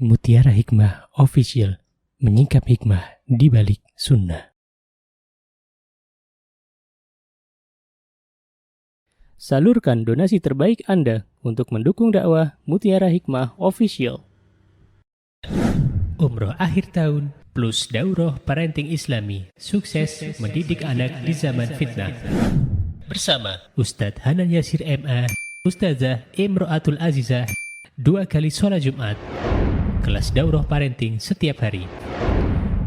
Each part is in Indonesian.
Mutiara Hikmah Official, menyingkap hikmah di balik sunnah. Salurkan donasi terbaik Anda untuk mendukung dakwah Mutiara Hikmah Official. Umroh akhir tahun plus daurah parenting Islami, sukses mendidik anak di zaman fitnah. Bersama Ustadz Hanan Yasir MA, Ustazah Imro'atul Azizah, 2 kali sholat Jumat. Kelas daurah parenting setiap hari.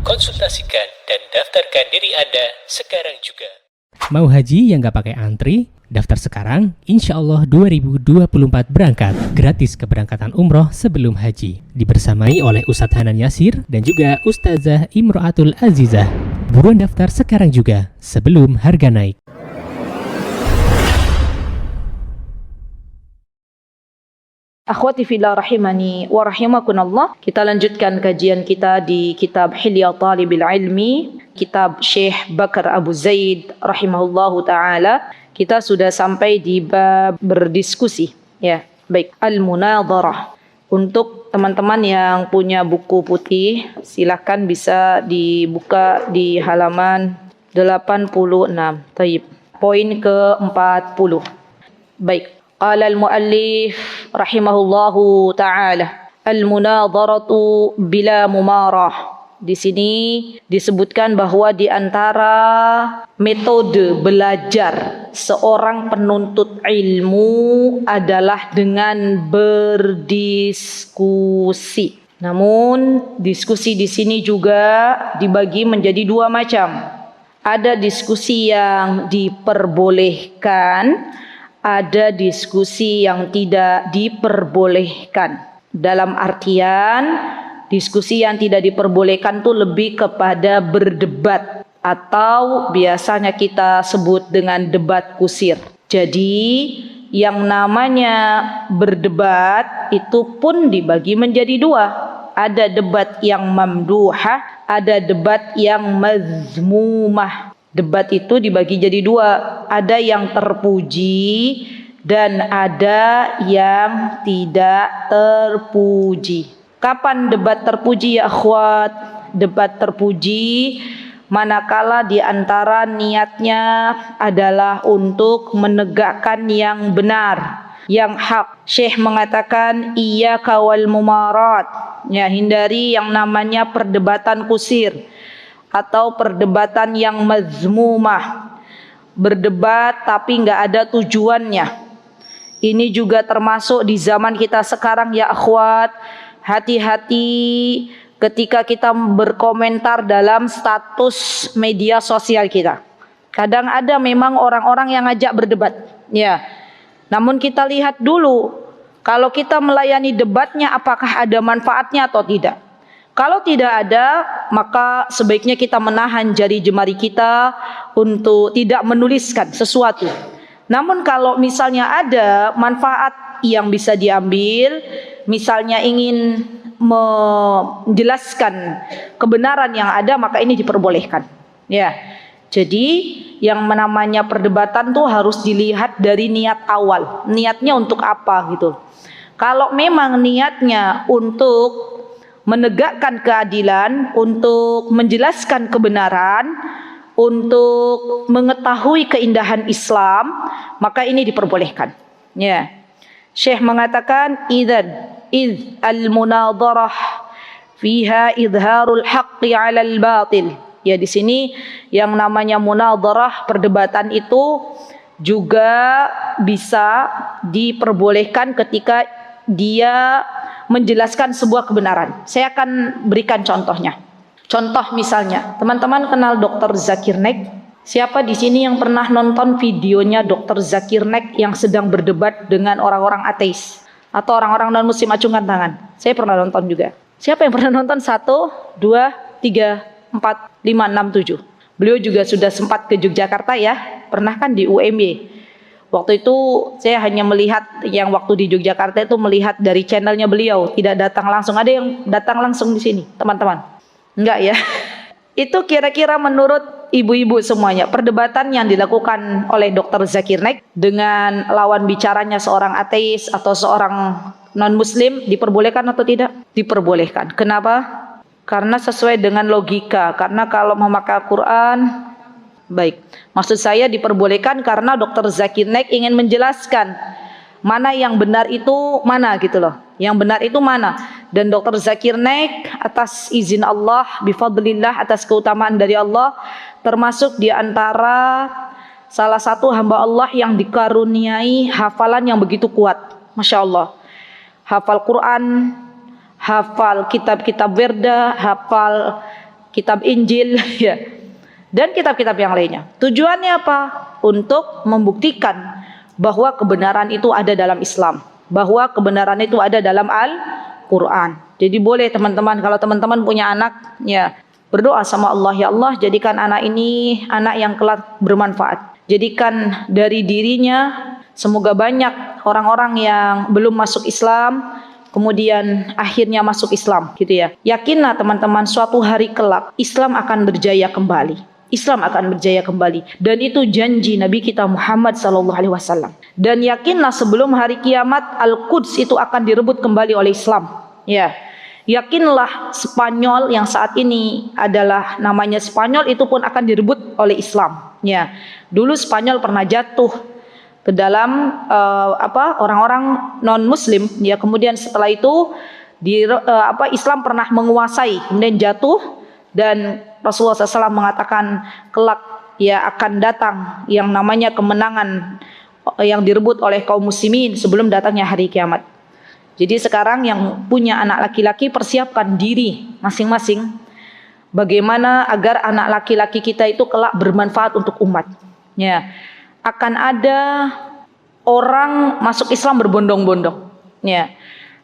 Konsultasikan dan daftarkan diri Anda sekarang juga. Mau haji yang gak pakai antri? Daftar sekarang, insya Allah 2024 berangkat. Gratis keberangkatan umroh sebelum haji. Dibersamai oleh Ustadz Hanan Yasir dan juga Ustazah Imro'atul Azizah. Buruan daftar sekarang juga, sebelum harga naik. Akhwati fillah rahimani wa rahimakumullah. Kita lanjutkan kajian kita di kitab Hilya Talibil Ilmi, kitab Syekh Bakar Abu Zaid rahimahullahu taala. Kita sudah sampai di bab berdiskusi, ya. Baik, al-munadharah. Untuk teman-teman yang punya buku putih, silakan bisa dibuka di halaman 86. Taib. Poin ke-40. Baik. Qala al-muallif rahimahullahu ta'ala al-munadharatu bila mumarah. Di sini disebutkan bahwa di antara metode belajar seorang penuntut ilmu adalah dengan berdiskusi. Namun diskusi di sini juga dibagi menjadi 2 macam. Ada diskusi yang diperbolehkan, ada diskusi yang tidak diperbolehkan. Dalam artian, diskusi yang tidak diperbolehkan itu lebih kepada berdebat, atau biasanya kita sebut dengan debat kusir. Jadi, yang namanya berdebat itu pun dibagi menjadi 2. Ada debat yang mamduhah, ada debat yang mazmumah. Debat itu dibagi jadi 2, ada yang terpuji dan ada yang tidak terpuji. Kapan debat terpuji ya akhwat? Debat terpuji manakala di antara niatnya adalah untuk menegakkan yang benar, yang hak. Syekh mengatakan iyyaka wal mumarat, ya, hindari yang namanya perdebatan kusir atau perdebatan yang mazmumah, berdebat tapi nggak ada tujuannya. Ini juga termasuk di zaman kita sekarang ya akhwat. Hati-hati ketika kita berkomentar dalam status media sosial kita. Kadang ada memang orang-orang yang ngajak berdebat, ya. Namun kita lihat dulu, kalau kita melayani debatnya apakah ada manfaatnya atau tidak. Kalau tidak ada, maka sebaiknya kita menahan jari jemari kita untuk tidak menuliskan sesuatu. Namun kalau misalnya ada manfaat yang bisa diambil, misalnya ingin menjelaskan kebenaran yang ada, maka ini diperbolehkan. Ya. Jadi yang namanya perdebatan tuh harus dilihat dari niat awal. Niatnya untuk apa gitu. Kalau memang niatnya untuk menegakkan keadilan, untuk menjelaskan kebenaran, untuk mengetahui keindahan Islam, maka ini diperbolehkan. Ya. Syekh mengatakan idzan al-munadharah fiha idharul haqqi 'alal batil. Ya, di sini yang namanya munadharah, perdebatan itu juga bisa diperbolehkan ketika dia menjelaskan sebuah kebenaran. Saya akan berikan contohnya. Contoh misalnya, teman-teman kenal Dr. Zakir Naik? Siapa di sini yang pernah nonton videonya Dr. Zakir Naik yang sedang berdebat dengan orang-orang ateis atau orang-orang non muslim? Acungkan tangan. Saya pernah nonton juga. Siapa yang pernah nonton? 1, 2, 3, 4, 5, 6, 7. Beliau juga sudah sempat ke Yogyakarta ya. Pernah kan di UMY. Waktu itu saya hanya melihat yang waktu di Yogyakarta itu melihat dari channelnya beliau, tidak datang langsung. Ada yang datang langsung di sini, teman-teman? Enggak ya? Itu kira-kira menurut ibu-ibu semuanya, perdebatan yang dilakukan oleh Dr. Zakir Naik dengan lawan bicaranya seorang ateis atau seorang non-muslim diperbolehkan atau tidak? diperbolehkan. Kenapa? Karena sesuai dengan logika. Karena kalau memakai Al-Quran, baik. Maksud saya diperbolehkan karena Dr. Zakir Naik ingin menjelaskan mana yang benar itu mana gitu loh. Yang benar itu mana. Dan Dr. Zakir Naik atas izin Allah, bifadlillah, atas keutamaan dari Allah, termasuk di antara salah satu hamba Allah yang dikaruniai hafalan yang begitu kuat. Masya Allah. Hafal Quran, hafal kitab-kitab Wirda, hafal kitab Injil, ya, dan kitab-kitab yang lainnya. Tujuannya apa? Untuk membuktikan bahwa kebenaran itu ada dalam Islam, bahwa kebenaran itu ada dalam Al-Quran. Jadi boleh teman-teman, kalau teman-teman punya anak, ya, berdoa sama Allah, ya Allah, jadikan anak ini anak yang kelak bermanfaat. Jadikan dari dirinya, semoga banyak orang-orang yang belum masuk Islam, kemudian akhirnya masuk Islam, gitu ya. Yakinlah teman-teman, suatu hari kelak Islam akan berjaya kembali. Islam akan berjaya kembali, dan itu janji Nabi kita Muhammad SAW. Dan yakinlah sebelum hari kiamat Al-Quds itu akan direbut kembali oleh Islam. Ya, yakinlah Spanyol yang saat ini adalah namanya Spanyol itu pun akan direbut oleh Islam. Ya, dulu Spanyol pernah jatuh ke dalam orang-orang non Muslim. Ya, kemudian setelah itu Islam pernah menguasai, kemudian jatuh, dan Rasulullah SAW mengatakan kelak ya akan datang yang namanya kemenangan yang direbut oleh kaum muslimin sebelum datangnya hari kiamat. Jadi sekarang yang punya anak laki-laki, persiapkan diri masing-masing bagaimana agar anak laki-laki kita itu kelak bermanfaat untuk umat. Ya, akan ada orang masuk Islam berbondong-bondong. Ya,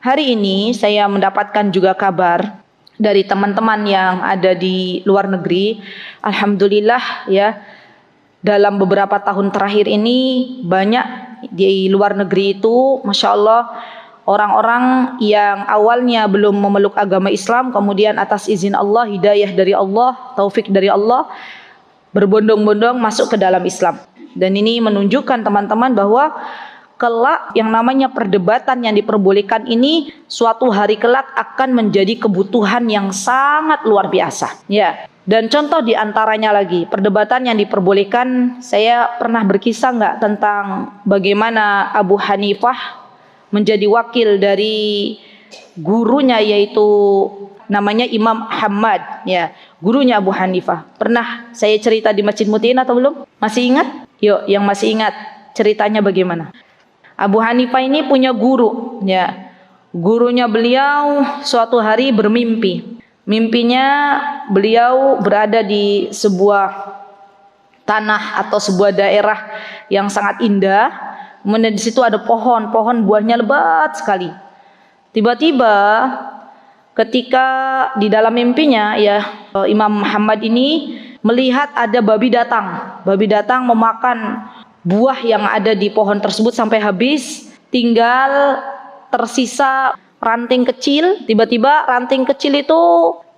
hari ini saya mendapatkan juga kabar dari teman-teman yang ada di luar negeri. Alhamdulillah ya, dalam beberapa tahun terakhir ini banyak di luar negeri itu, Masya Allah, orang-orang yang awalnya belum memeluk agama Islam, kemudian atas izin Allah, hidayah dari Allah, taufik dari Allah, berbondong-bondong masuk ke dalam Islam. Dan ini menunjukkan teman-teman bahwa kelak yang namanya perdebatan yang diperbolehkan ini suatu hari kelak akan menjadi kebutuhan yang sangat luar biasa. Ya. Dan contoh diantaranya lagi, perdebatan yang diperbolehkan, saya pernah berkisah nggak tentang bagaimana Abu Hanifah menjadi wakil dari gurunya, yaitu namanya Imam Ahmad, ya, gurunya Abu Hanifah. Pernah saya cerita di Masjid Mutiin atau belum? Masih ingat? Yuk, yang masih ingat ceritanya bagaimana? Abu Hanifah ini punya guru, ya. Gurunya beliau suatu hari bermimpi. Mimpinya beliau berada di sebuah tanah atau sebuah daerah yang sangat indah. Kemudian di situ ada pohon buahnya lebat sekali. Tiba-tiba ketika di dalam mimpinya, ya, Imam Muhammad ini melihat ada babi datang memakan buah yang ada di pohon tersebut sampai habis, tinggal tersisa ranting kecil. Tiba-tiba ranting kecil itu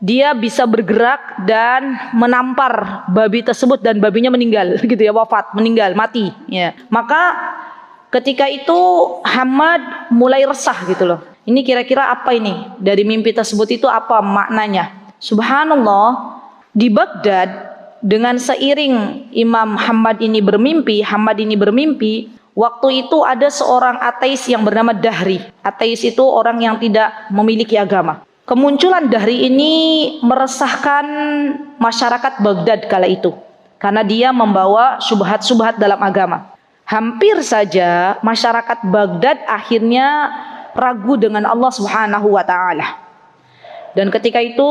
dia bisa bergerak dan menampar babi tersebut, dan babinya meninggal, gitu ya, wafat, meninggal, mati, ya. Maka ketika itu Hamad mulai resah gitu loh. Ini kira-kira apa ini? Dari mimpi tersebut itu apa maknanya? Subhanallah, di Baghdad dengan seiring Imam Hamad ini bermimpi, waktu itu ada seorang ateis yang bernama Dahri. Ateis itu orang yang tidak memiliki agama. Kemunculan Dahri ini meresahkan masyarakat Baghdad kala itu, karena dia membawa syubhat-syubhat dalam agama. Hampir saja masyarakat Baghdad akhirnya ragu dengan Allah Subhanahu wa taala. Dan ketika itu,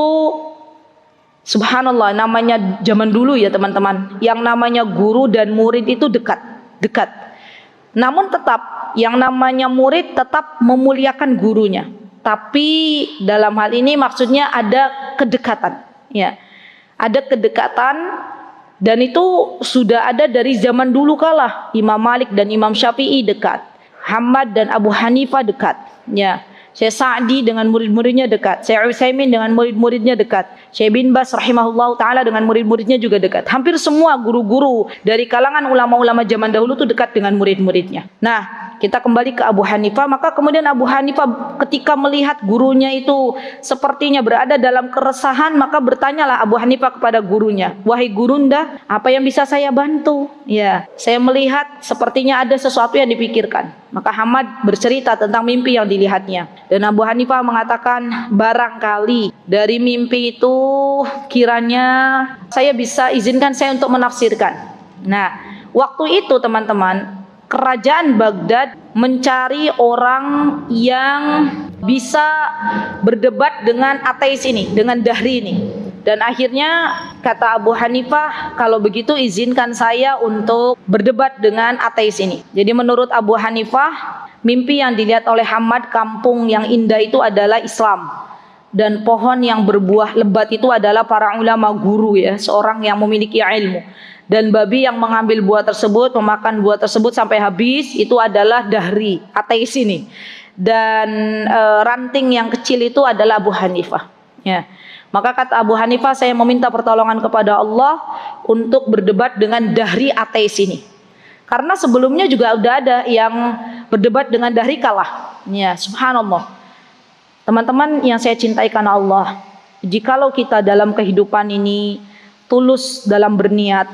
subhanallah, namanya zaman dulu ya teman-teman, yang namanya guru dan murid itu dekat. Namun tetap yang namanya murid tetap memuliakan gurunya. Tapi dalam hal ini maksudnya ada kedekatan, ya. Ada kedekatan, dan itu sudah ada dari zaman dulu kala. Imam Malik dan Imam Syafi'i dekat, Hamad dan Abu Hanifah dekat, ya. Syekh Sa'di dengan murid-muridnya dekat, Syekh Utsaimin dengan murid-muridnya dekat, Syekh bin Bas rahimahullah ta'ala dengan murid-muridnya juga dekat. Hampir semua guru-guru dari kalangan ulama-ulama zaman dahulu itu dekat dengan murid-muridnya. Nah, kita kembali ke Abu Hanifah. Maka kemudian Abu Hanifah ketika melihat gurunya itu sepertinya berada dalam keresahan, maka bertanyalah Abu Hanifah kepada gurunya, "Wahai gurunda, apa yang bisa saya bantu? Ya, saya melihat sepertinya ada sesuatu yang dipikirkan." Maka Hamad bercerita tentang mimpi yang dilihatnya. Dan Abu Hanifah mengatakan, barangkali dari mimpi itu kiranya saya bisa izinkan saya untuk menafsirkan. Nah, waktu itu teman-teman, kerajaan Baghdad mencari orang yang bisa berdebat dengan ateis ini, dengan Dahri ini. Dan akhirnya kata Abu Hanifah, kalau begitu izinkan saya untuk berdebat dengan ateis ini. Jadi menurut Abu Hanifah, mimpi yang dilihat oleh Hamad, kampung yang indah itu adalah Islam. Dan pohon yang berbuah lebat itu adalah para ulama guru ya, seorang yang memiliki ilmu. Dan babi yang mengambil buah tersebut, memakan buah tersebut sampai habis, itu adalah Dahri, ateis ini. Dan ranting yang kecil itu adalah Abu Hanifah. Ya. Maka kata Abu Hanifah, saya meminta pertolongan kepada Allah untuk berdebat dengan Dahri ateis ini. Karena sebelumnya juga udah ada yang berdebat dengan Dahri kalah. Ya, subhanallah. Teman-teman yang saya cintai karena Allah, jikalau kita dalam kehidupan ini tulus dalam berniat,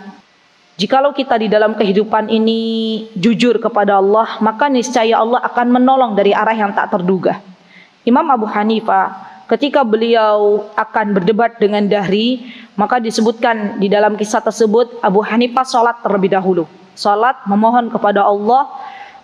jikalau kita di dalam kehidupan ini jujur kepada Allah, maka niscaya Allah akan menolong dari arah yang tak terduga. Imam Abu Hanifah ketika beliau akan berdebat dengan Dahri, maka disebutkan di dalam kisah tersebut Abu Hanifah sholat terlebih dahulu. Sholat memohon kepada Allah,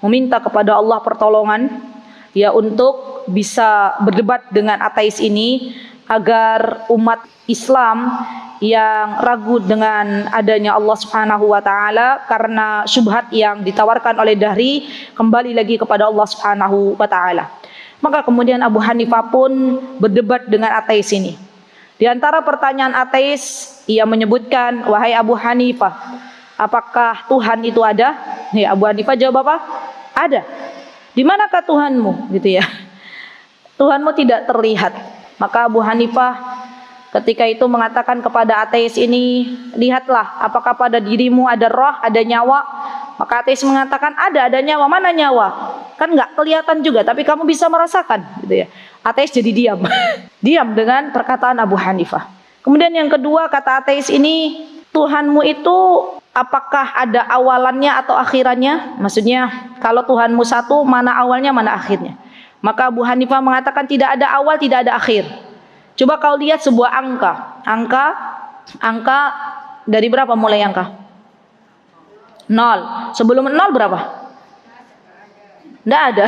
meminta kepada Allah pertolongan ya untuk bisa berdebat dengan ateis ini, agar umat Islam yang ragu dengan adanya Allah Subhanahu wa taala karena syubhat yang ditawarkan oleh Dahri kembali lagi kepada Allah Subhanahu wa taala. Maka kemudian Abu Hanifah pun berdebat dengan ateis ini. Di antara pertanyaan ateis, ia menyebutkan, "Wahai Abu Hanifah, apakah Tuhan itu ada?" Nih, Abu Hanifah jawab apa? "Ada." "Di manakah Tuhanmu?" Gitu ya. "Tuhanmu tidak terlihat." Maka Abu Hanifah ketika itu mengatakan kepada ateis ini, "Lihatlah, apakah pada dirimu ada roh, ada nyawa?" Maka ateis mengatakan, ada nyawa. "Mana nyawa? Kan nggak kelihatan juga, tapi kamu bisa merasakan." Gitu ya. Ateis jadi diam. Diam dengan perkataan Abu Hanifah. Kemudian yang kedua, kata ateis ini, "Tuhanmu itu apakah ada awalannya atau akhirannya?" Maksudnya, kalau Tuhanmu satu, mana awalnya, mana akhirnya? Maka Abu Hanifah mengatakan tidak ada awal, tidak ada akhir. Coba kau lihat sebuah angka. Angka dari berapa mulai angka? 0. Sebelum 0 berapa? Tidak ada.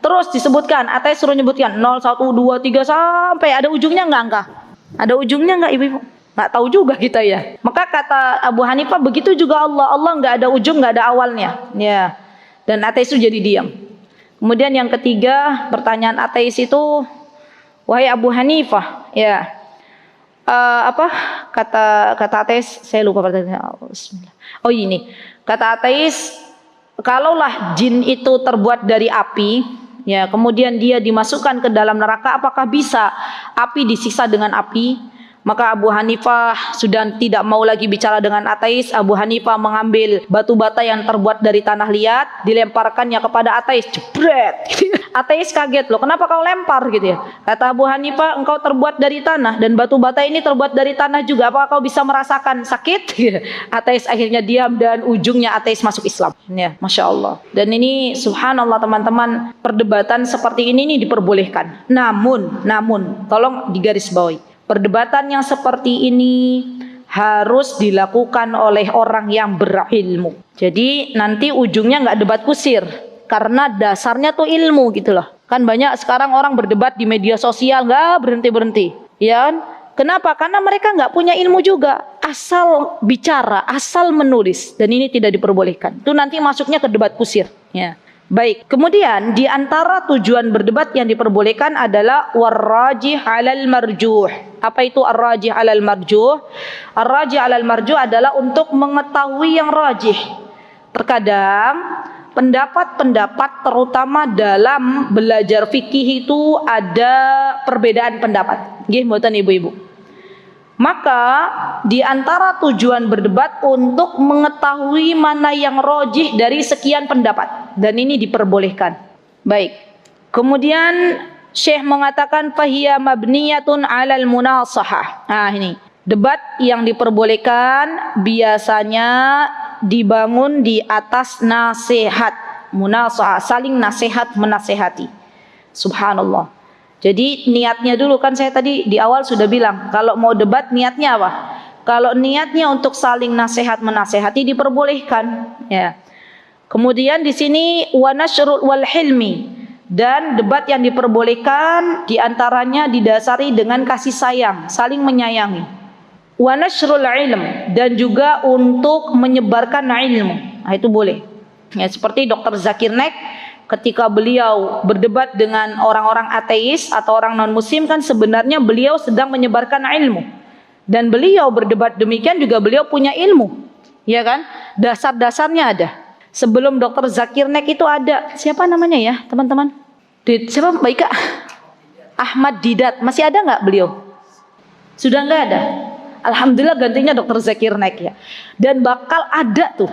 Terus disebutkan, ateis suruh nyebutkan 0, 1, 2, 3 sampai ada ujungnya enggak angka? Ada ujungnya enggak ibu-ibu? Enggak tahu juga kita ya. Maka kata Abu Hanifah begitu juga Allah. Allah enggak ada ujung, enggak ada awalnya. Ya. Dan ateis itu jadi diam. Kemudian yang ketiga, pertanyaan ateis itu, "Wahai Abu Hanifah, ya, kata ateis, saya lupa pertanyaannya. Oh ini, kata ateis, kalaulah jin itu terbuat dari api, ya, kemudian dia dimasukkan ke dalam neraka, apakah bisa api disiksa dengan api?" Maka Abu Hanifah sudah tidak mau lagi bicara dengan ateis. Abu Hanifah mengambil batu bata yang terbuat dari tanah liat, dilemparkannya kepada ateis. Jebret. Ateis kaget, "Loh, kenapa kau lempar?" gitu ya. Kata Abu Hanifah, "Engkau terbuat dari tanah dan batu bata ini terbuat dari tanah juga. Apakah kau bisa merasakan sakit?" Ateis akhirnya diam dan ujungnya ateis masuk Islam. Ya, Masya Allah. Dan ini subhanallah teman-teman, perdebatan seperti ini diperbolehkan. Namun, tolong digarisbawahi. Perdebatan yang seperti ini harus dilakukan oleh orang yang berilmu. Jadi nanti ujungnya nggak debat kusir, karena dasarnya tuh ilmu gitu loh. Kan banyak sekarang orang berdebat di media sosial nggak berhenti, ya kan? Kenapa? Karena mereka nggak punya ilmu juga, asal bicara, asal menulis, dan ini tidak diperbolehkan. Itu nanti masuknya ke debat kusir. Ya. Baik, kemudian di antara tujuan berdebat yang diperbolehkan adalah warrajih 'alal marjuh. Apa itu ar-rajih 'alal marjuh? Ar-rajih 'alal marjuh adalah untuk mengetahui yang rajih. Terkadang pendapat-pendapat terutama dalam belajar fikih itu ada perbedaan pendapat. Nggih mboten ibu-ibu. Maka di antara tujuan berdebat untuk mengetahui mana yang rojih dari sekian pendapat, dan ini diperbolehkan. Baik. Kemudian Syekh mengatakan fahiya mabniyatun 'alal munasahah. Nah, ini debat yang diperbolehkan biasanya dibangun di atas nasihat, munasahah, saling nasihat menasehati. Subhanallah. Jadi niatnya dulu, kan saya tadi di awal sudah bilang, kalau mau debat niatnya apa? Kalau niatnya untuk saling nasihat menasehati diperbolehkan, ya. Kemudian di sini wa nasyrul wal hilmi, dan debat yang diperbolehkan diantaranya didasari dengan kasih sayang, saling menyayangi. Wa nasyrul ilm, dan juga untuk menyebarkan ilmu. Nah, itu boleh. Ya, seperti Dr. Zakir Naik ketika beliau berdebat dengan orang-orang ateis atau orang non-muslim, kan sebenarnya beliau sedang menyebarkan ilmu. Dan beliau berdebat demikian juga beliau punya ilmu. Ya kan? Dasar-dasarnya ada. Sebelum Dr. Zakir Naik itu ada, siapa namanya ya teman-teman? Siapa Mbak Ika? Ahmad Didat. Masih ada nggak beliau? Sudah nggak ada. Alhamdulillah gantinya Dr. Zakir Naik ya. Dan bakal ada tuh.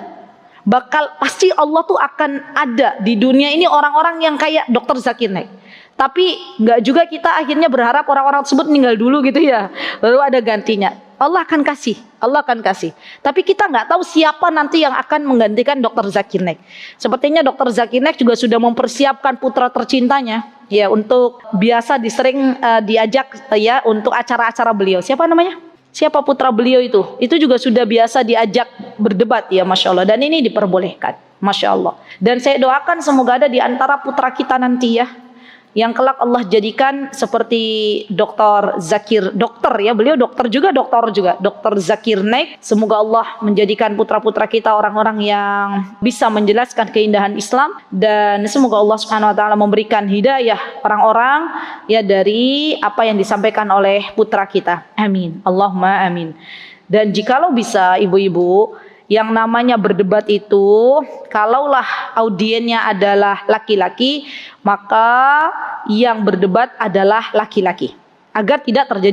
Pasti Allah tuh akan ada di dunia ini orang-orang yang kayak Dr. Zakir Naik. Tapi nggak juga kita akhirnya berharap orang-orang tersebut meninggal dulu gitu ya, lalu ada gantinya. Allah akan kasih. Tapi kita nggak tahu siapa nanti yang akan menggantikan Dr. Zakir Naik. Sepertinya Dr. Zakir Naik juga sudah mempersiapkan putra tercintanya ya, untuk biasa diajak ya untuk acara-acara beliau. Siapa namanya? Siapa putra beliau itu? Itu juga sudah biasa diajak berdebat ya, Masya Allah. Dan ini diperbolehkan, Masya Allah. Dan saya doakan semoga ada di antara putra kita nanti ya, yang kelak Allah jadikan seperti Dr. Zakir, dokter ya, beliau dokter juga, Dr. Zakir Naik. Semoga Allah menjadikan putra-putra kita orang-orang yang bisa menjelaskan keindahan Islam, dan semoga Allah Subhanahu wa taala memberikan hidayah orang-orang ya dari apa yang disampaikan oleh putra kita. Amin. Allahumma amin. Dan jikalau bisa ibu-ibu, yang namanya berdebat itu, kalaulah audiennya adalah laki-laki, maka yang berdebat adalah laki-laki, agar tidak terjadi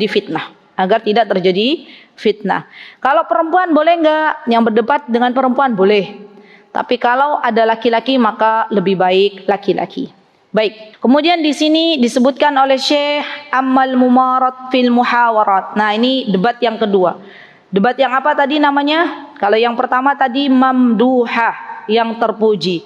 fitnah. Kalau perempuan boleh enggak yang berdebat dengan perempuan? Boleh. Tapi kalau ada laki-laki maka lebih baik laki-laki. Baik. Kemudian di sini disebutkan oleh Syekh Amal Mumarat fil Muhawarat. Nah, ini debat yang kedua. Debat yang apa tadi namanya? Kalau yang pertama tadi mamduhah, yang terpuji.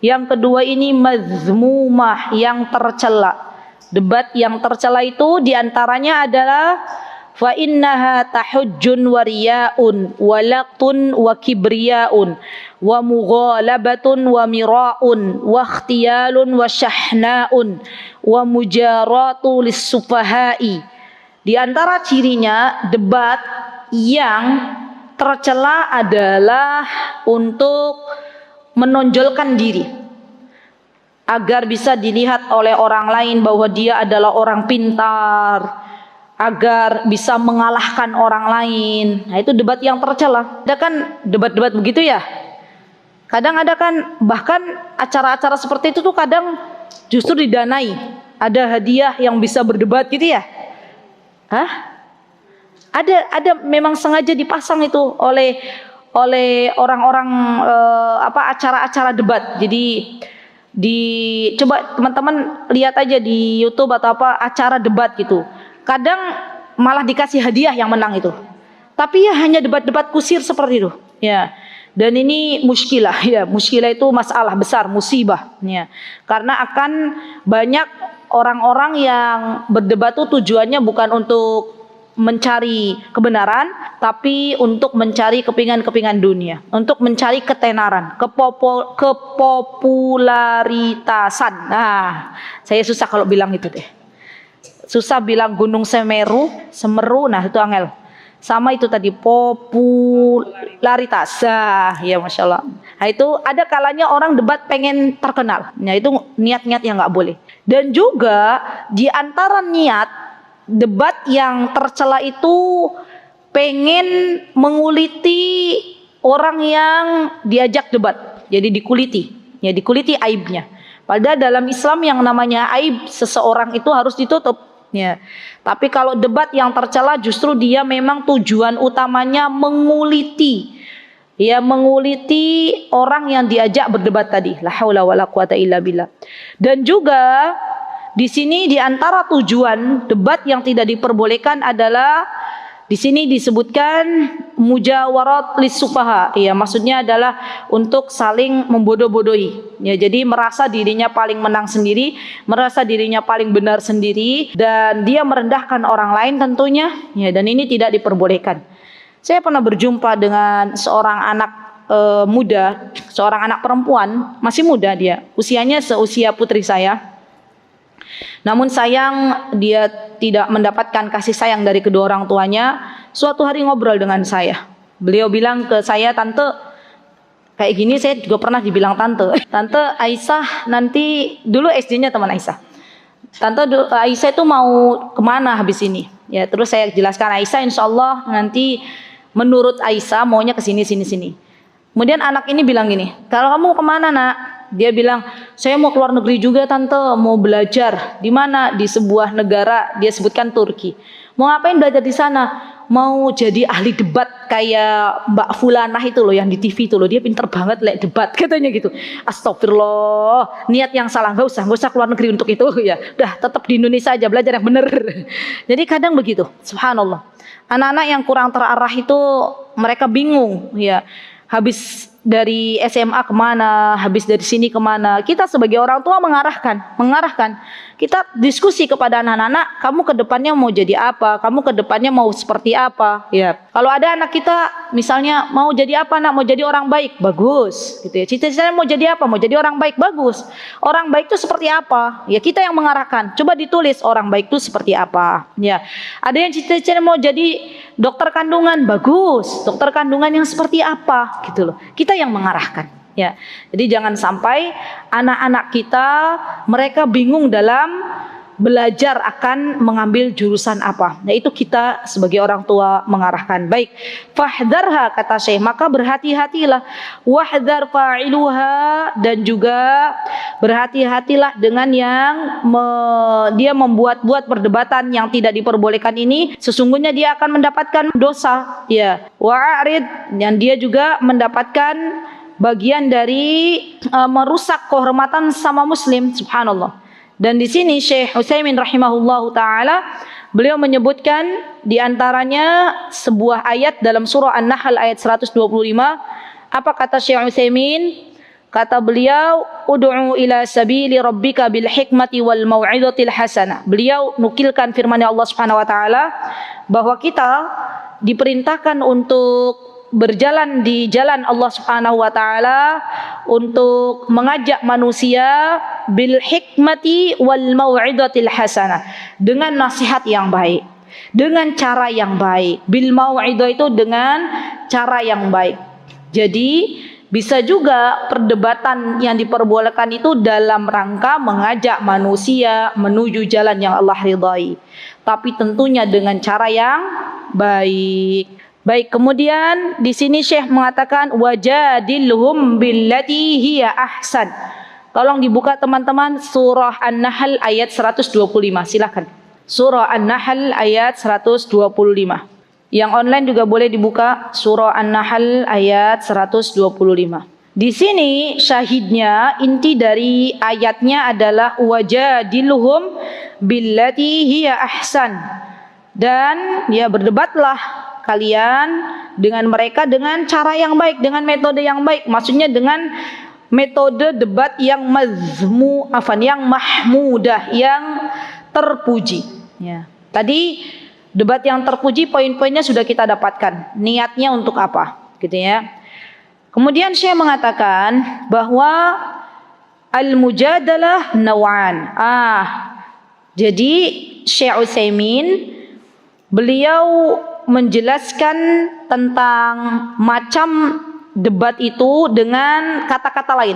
Yang kedua ini mazmumah, yang tercela. Debat yang tercela itu diantaranya adalah fa innaha tahujjun wa riyaun wa laqtun wa kibriyaun wa mughalabatun wa miraun wa ikhtiyalun wa syahnaun wa mujaratu lis-sufahai. Di antara cirinya debat yang tercela adalah untuk menonjolkan diri agar bisa dilihat oleh orang lain bahwa dia adalah orang pintar, agar bisa mengalahkan orang lain. Nah, itu debat yang tercela. Ada kan debat-debat begitu ya? Kadang ada kan, bahkan acara-acara seperti itu tuh kadang justru didanai. Ada hadiah yang bisa berdebat gitu ya? Hah? Ada memang sengaja dipasang itu oleh orang-orang acara-acara debat. Jadi coba teman-teman lihat aja di YouTube atau acara debat gitu. Kadang malah dikasih hadiah yang menang itu. Tapi ya hanya debat-debat kusir seperti itu. Ya. Dan ini muskilah ya. Muskilah itu masalah besar, musibah ya. Karena akan banyak orang-orang yang berdebat itu tujuannya bukan untuk mencari kebenaran, tapi untuk mencari kepingan-kepingan dunia, untuk mencari ketenaran, kepopularitasan. Nah, saya susah kalau bilang itu deh. Susah bilang Gunung Semeru, nah itu angel. Sama itu tadi popularitas. Ya Masya Allah. Nah, itu ada kalanya orang debat pengen terkenal. Nah, itu niat-niat yang nggak boleh. Dan juga di antara niat debat yang tercela itu pengen menguliti orang yang diajak debat. Jadi dikuliti aibnya. Padahal dalam Islam yang namanya aib seseorang itu harus ditutup. Ya. Tapi kalau debat yang tercela justru dia memang tujuan utamanya menguliti. Ya, menguliti orang yang diajak berdebat tadi. La haula wala quwata illa billah. Dan juga di sini di antara tujuan debat yang tidak diperbolehkan adalah di sini disebutkan mujawarat lis-sufaha. Ya, maksudnya adalah untuk saling membodoh-bodohi. Ya, jadi merasa dirinya paling menang sendiri, merasa dirinya paling benar sendiri, dan dia merendahkan orang lain tentunya. Ya, dan ini tidak diperbolehkan. Saya pernah berjumpa dengan seorang anak muda, seorang anak perempuan, masih muda dia, usianya seusia putri saya. Namun sayang dia tidak mendapatkan kasih sayang dari kedua orang tuanya. Suatu hari ngobrol dengan saya. Beliau bilang ke saya, "Tante, kayak gini." Saya juga pernah dibilang tante. "Tante, Aisyah nanti," dulu SD-nya teman Aisyah. "Tante, Aisyah itu mau kemana habis ini?" Ya, terus saya jelaskan, "Aisyah insya Allah nanti menurut Aisyah maunya ke sini, sini, sini." Kemudian anak ini bilang gini, "Kalau kamu kemana, Nak?" Dia bilang, "Saya mau keluar negeri juga Tante, mau belajar." "Di mana?" "Di sebuah negara," dia sebutkan Turki. "Mau ngapain belajar di sana?" "Mau jadi ahli debat kayak Mbak Fulanah itu loh yang di TV itu loh, dia pinter banget debat," katanya gitu. Astagfirullah, niat yang salah, nggak usah keluar negeri untuk itu ya. Udah tetap di Indonesia aja belajar yang bener. Jadi kadang begitu, subhanallah. Anak-anak yang kurang terarah itu mereka bingung ya. Habis dari SMA kemana, habis dari sini kemana. Kita sebagai orang tua mengarahkan. Kita diskusi kepada anak-anak, kamu ke depannya mau jadi apa, kamu ke depannya mau seperti apa. Ya, kalau ada anak kita misalnya mau jadi apa, Nak? Mau jadi orang baik, bagus. Gitu ya. Cita-citanya mau jadi apa? Mau jadi orang baik, bagus. Orang baik itu seperti apa? Ya kita yang mengarahkan. Coba ditulis orang baik itu seperti apa. Ya, ada yang cita-citanya mau jadi dokter kandungan, bagus. Dokter kandungan yang seperti apa? Gitu loh. Kita yang mengarahkan. Ya, jadi jangan sampai anak-anak kita mereka bingung dalam belajar akan mengambil jurusan apa. Nah, itu kita sebagai orang tua mengarahkan. Baik, fahdharha kata Syekh, maka berhati-hatilah. Wahdhar fa'iluha, dan juga berhati-hatilah dengan yang dia membuat-buat perdebatan yang tidak diperbolehkan ini, sesungguhnya dia akan mendapatkan dosa. Ya, wa'arid, dan dia juga mendapatkan bagian dari merusak kehormatan sama muslim, subhanallah. Dan di sini Syekh Utsaimin rahimahullahu taala beliau menyebutkan di antaranya sebuah ayat dalam surah An-Nahl ayat 125. Apa kata Syekh Utsaimin? Kata beliau, "Ud'u ila sabili rabbika bil hikmati wal mau'izatil hasanah." Beliau nukilkan firman Allah Subhanahu wa taala bahwa kita diperintahkan untuk berjalan di jalan Allah Subhanahu wa taala untuk mengajak manusia bil hikmati wal mau'izatil hasanah, dengan nasihat yang baik, dengan cara yang baik. Bil mau'izah itu dengan cara yang baik. Jadi bisa juga perdebatan yang diperbolehkan itu dalam rangka mengajak manusia menuju jalan yang Allah ridhai, tapi tentunya dengan cara yang baik. Baik, kemudian di sini Syekh mengatakan wajadilhum billati hiya ahsan. Tolong dibuka teman-teman surah An-Nahl ayat 125. Silakan. Surah An-Nahl ayat 125. Yang online juga boleh dibuka surah An-Nahl ayat 125. Di sini syahidnya, inti dari ayatnya adalah wajadilhum billati hiya ahsan. Dan ya berdebatlah kalian dengan mereka dengan cara yang baik, dengan metode yang baik. Maksudnya dengan metode debat yang yang mahmudah, yang terpuji. Ya. Tadi debat yang terpuji, poin-poinnya sudah kita dapatkan. Niatnya untuk apa? Gitu ya. Kemudian Syekh mengatakan bahwa al-mujadalah naw'an. Jadi Syekh Utsaimin beliau menjelaskan tentang macam debat itu dengan kata-kata lain.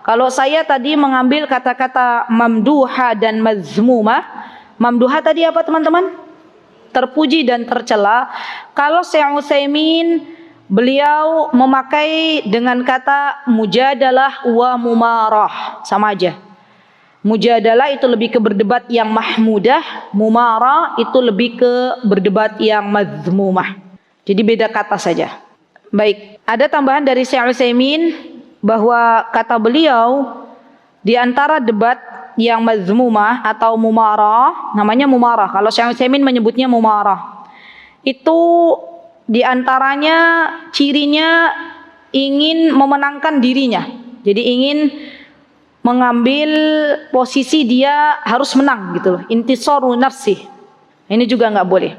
Kalau saya tadi mengambil kata-kata mamduha dan mazmumah. Mamduha tadi apa teman-teman? Terpuji dan tercela. Kalau Syekh Utsaimin beliau memakai dengan kata mujadalah wa mumarah, sama aja. Mujadalah itu lebih ke berdebat yang mahmudah, mumara itu lebih ke berdebat yang madzmumah. Jadi beda kata saja. Baik, ada tambahan dari Syekh Utsaimin bahwa kata beliau di antara debat yang madzmumah atau mumara, namanya mumara. Kalau Syekh Utsaimin menyebutnya mumara. Itu di antaranya cirinya ingin memenangkan dirinya. Jadi ingin mengambil posisi dia harus menang gitu loh. Intisaru nafsi. Ini juga nggak boleh.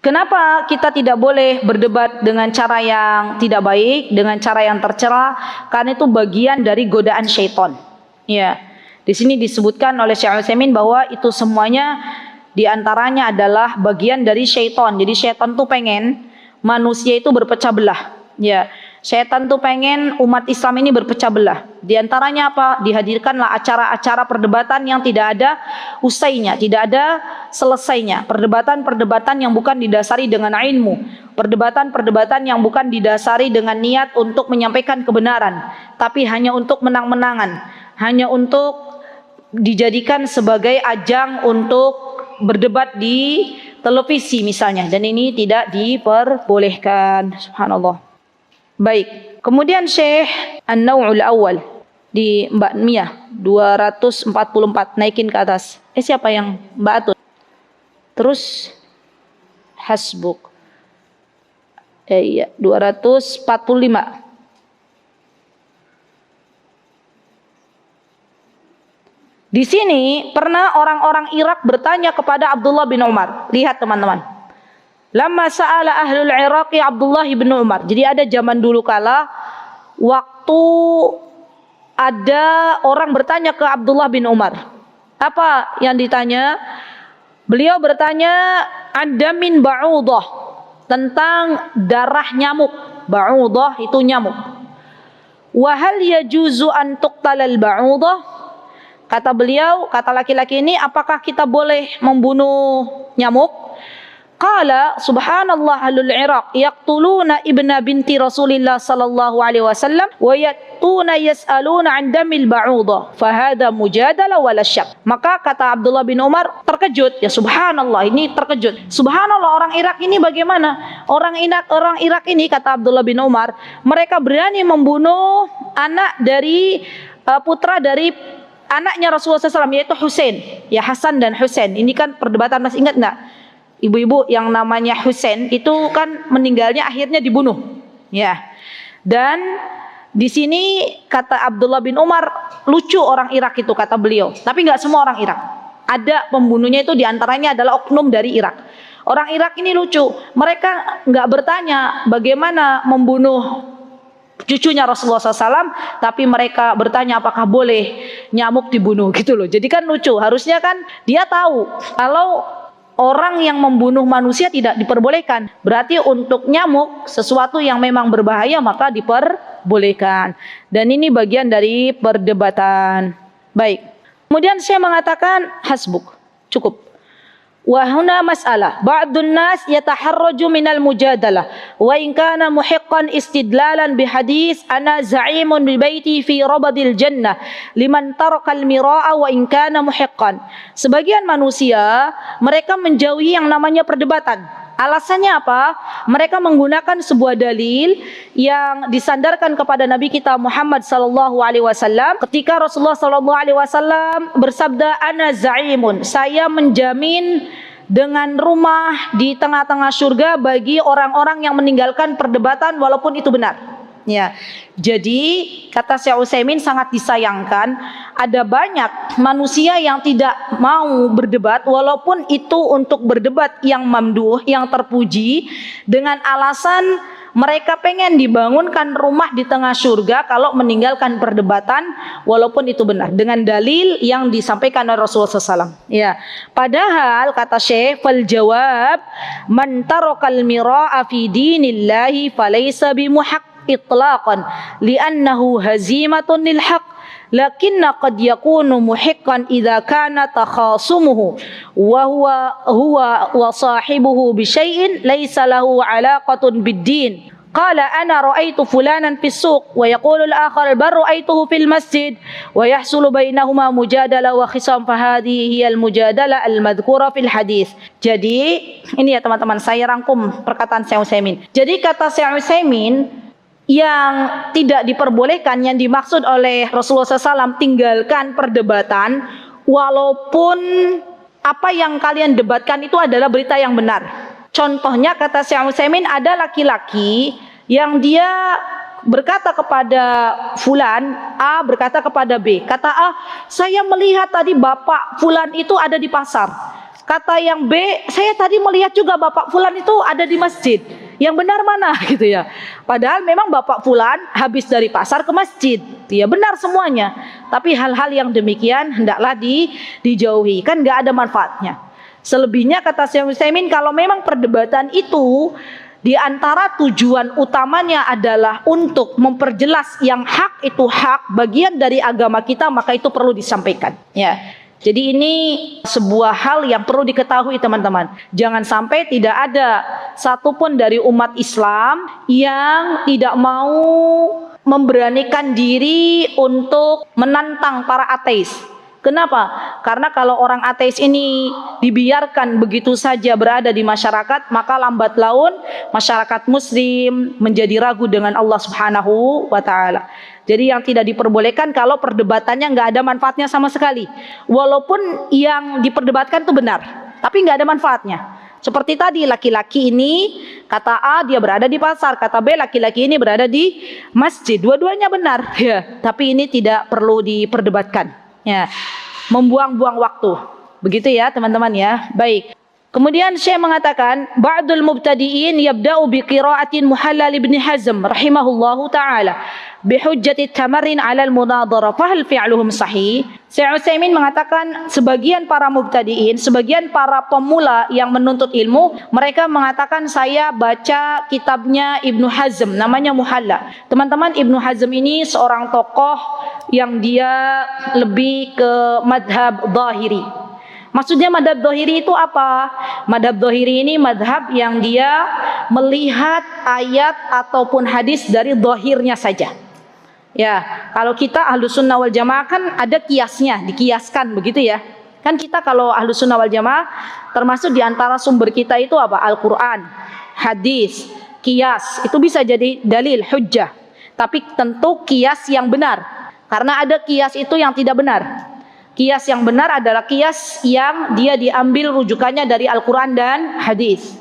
Kenapa kita tidak boleh berdebat dengan cara yang tidak baik, dengan cara yang tercela? Karena itu bagian dari godaan syaitan. Ya. Di sini disebutkan oleh Syekh Utsaimin bahwa itu semuanya di antaranya adalah bagian dari syaitan. Jadi syaitan tuh pengen manusia itu berpecah belah. Ya. Setan tuh pengen umat Islam ini berpecah belah. Di antaranya apa? Dihadirkanlah acara-acara perdebatan yang tidak ada usainya, tidak ada selesainya. Perdebatan-perdebatan yang bukan didasari dengan ilmu. Perdebatan-perdebatan yang bukan didasari dengan niat untuk menyampaikan kebenaran, tapi hanya untuk menang-menangan, hanya untuk dijadikan sebagai ajang untuk berdebat di televisi misalnya. Dan ini tidak diperbolehkan. Subhanallah. Baik, kemudian Syekh An-Naw'ul Awal di Mbak Mia 244, naikin ke atas. Siapa yang Mbak Atun? Terus Hasbuk. Iya, 245. Di sini pernah orang-orang Irak bertanya kepada Abdullah bin Umar. Lihat teman-teman. Lama sa'ala ahlul Iraqi Abdullah bin Umar. Jadi ada zaman dulu kala waktu ada orang bertanya ke Abdullah bin Umar. Apa yang ditanya? Beliau bertanya adamin ba'udah, tentang darah nyamuk. Ba'udah itu nyamuk. Wa hal yajuzu an tuqtalal ba'udah? Kata beliau, kata laki-laki ini, apakah kita boleh membunuh nyamuk? Qala subhanallah ahlul Iraq yaqtuluna ibna binti Rasulillah sallallahu alaihi wasallam wa yatuna yas'aluna an damil ba'udah fa hadha mujadalah wala syak. Maka kata Abdullah bin Umar terkejut, ya subhanallah, ini terkejut. Subhanallah, orang Irak ini bagaimana? Orang Irak ini, kata Abdullah bin Umar, mereka berani membunuh anak dari putra dari anaknya Rasulullah SAW, yaitu Husain. Ya, Hasan dan Husain. Ini kan perdebatan, masih ingat enggak? Ibu-ibu yang namanya Husain itu kan meninggalnya akhirnya dibunuh. Ya. Dan di sini kata Abdullah bin Umar, lucu orang Irak itu, kata beliau. Tapi enggak semua orang Irak. Ada pembunuhnya itu diantaranya adalah oknum dari Irak. Orang Irak ini lucu. Mereka enggak bertanya bagaimana membunuh cucunya Rasulullah SAW, tapi mereka bertanya apakah boleh nyamuk dibunuh gitu loh. Jadi kan lucu. Harusnya kan dia tahu kalau orang yang membunuh manusia tidak diperbolehkan. Berarti untuk nyamuk sesuatu yang memang berbahaya maka diperbolehkan. Dan ini bagian dari perdebatan. Baik. Kemudian saya mengatakan hasbuk. Cukup. Wa huna mas'alah. Ba'dun nas yataharraju minal mujadalah. Wa in kana muhiqqan istidlalan bihadis ana za'imun bi baiti fi rabadil jannah liman tarakal mira'a wa in kana muhiqqan. Sebagian manusia mereka menjauhi yang namanya perdebatan. Alasannya apa? Mereka menggunakan sebuah dalil yang disandarkan kepada Nabi kita Muhammad sallallahu alaihi wasallam ketika Rasulullah sallallahu alaihi wasallam bersabda, ana za'imun, saya menjamin dengan rumah di tengah-tengah surga bagi orang-orang yang meninggalkan perdebatan walaupun itu benar. Ya. Jadi kata Syekh Utsaimin, sangat disayangkan ada banyak manusia yang tidak mau berdebat walaupun itu untuk berdebat yang mamduh, yang terpuji, dengan alasan mereka pengen dibangunkan rumah di tengah surga kalau meninggalkan perdebatan walaupun itu benar, dengan dalil yang disampaikan oleh Rasulullah SAW. Ya, padahal kata Syekh, fal jawab man tarakal mira'a fi dinillahi falaysa bimuhaq itlaqan li'annahu hazimatun lil haqq lakinna qad yakunu muhiqqan idza kana takhasumuhu wa huwa wa sahibuhu bi syai'in laysa lahu alaqatun bid-din Qala ana ra'aitu fulanan fis suq wa yaqulu al-akhar bal ra'aituhu fil masjid wa yahsulu bainahuma mujadalah wa khisam fa hadhihi hiya al-mujadalah al-madhkura fil hadis. Jadi ini ya teman-teman, saya rangkum perkataan Syekh Utsaimin. Jadi kata Syekh Utsaimin, yang tidak diperbolehkan, yang dimaksud oleh Rasulullah SAW, tinggalkan perdebatan walaupun apa yang kalian debatkan itu adalah berita yang benar. Contohnya kata Syekh Utsaimin, ada laki-laki yang dia berkata kepada fulan, A berkata kepada B, kata A, saya melihat tadi bapak fulan itu ada di pasar. Kata yang B, saya tadi melihat juga bapak fulan itu ada di masjid. Yang benar mana gitu ya. Padahal memang bapak fulan habis dari pasar ke masjid. Ya benar semuanya. Tapi hal-hal yang demikian hendaklah dijauhi. Kan nggak ada manfaatnya. Selebihnya kata Syekh Utsaimin, kalau memang perdebatan itu di antara tujuan utamanya adalah untuk memperjelas yang hak itu hak, bagian dari agama kita, maka itu perlu disampaikan. Ya. Jadi ini sebuah hal yang perlu diketahui teman-teman. Jangan sampai tidak ada satupun dari umat Islam yang tidak mau memberanikan diri untuk menantang para ateis. Kenapa? Karena kalau orang ateis ini dibiarkan begitu saja berada di masyarakat, maka lambat laun masyarakat muslim menjadi ragu dengan Allah Subhanahu wa taala. Jadi yang tidak diperbolehkan kalau perdebatannya nggak ada manfaatnya sama sekali. Walaupun yang diperdebatkan itu benar, tapi nggak ada manfaatnya. Seperti tadi, laki-laki ini kata A dia berada di pasar, kata B laki-laki ini berada di masjid. Dua-duanya benar, ya. Tapi ini tidak perlu diperdebatkan. Ya, membuang-buang waktu. Begitu ya teman-teman ya. Baik. Kemudian Syekh mengatakan, ba'dul mubtadi'in yabda'u bi qira'atin Muhallal ibn Hazm rahimahullahu taala bi hujjati tamarrin 'ala al-munadharah fa hal fi'luhum sahih? Syekh Utsaimin mengatakan sebagian para mubtadi'in, sebagian para pemula yang menuntut ilmu, mereka mengatakan saya baca kitabnya Ibnu Hazm namanya Muhalla. Teman-teman, Ibnu Hazm ini seorang tokoh yang dia lebih ke madhab Dhahiri. Maksudnya madhab Dhahiri itu apa? Madhab Dhahiri ini madhab yang dia melihat ayat ataupun hadis dari dhahirnya saja. Ya, kalau kita Ahlus Sunnah wal Jamaah kan ada kiasnya, dikiaskan begitu ya. Kan kita kalau Ahlus Sunnah wal Jamaah termasuk di antara sumber kita itu apa? Al-Qur'an, hadis, kias. Itu bisa jadi dalil, hujjah. Tapi tentu kias yang benar. Karena ada kias itu yang tidak benar. Kias yang benar adalah kias yang dia diambil rujukannya dari Al-Quran dan hadis.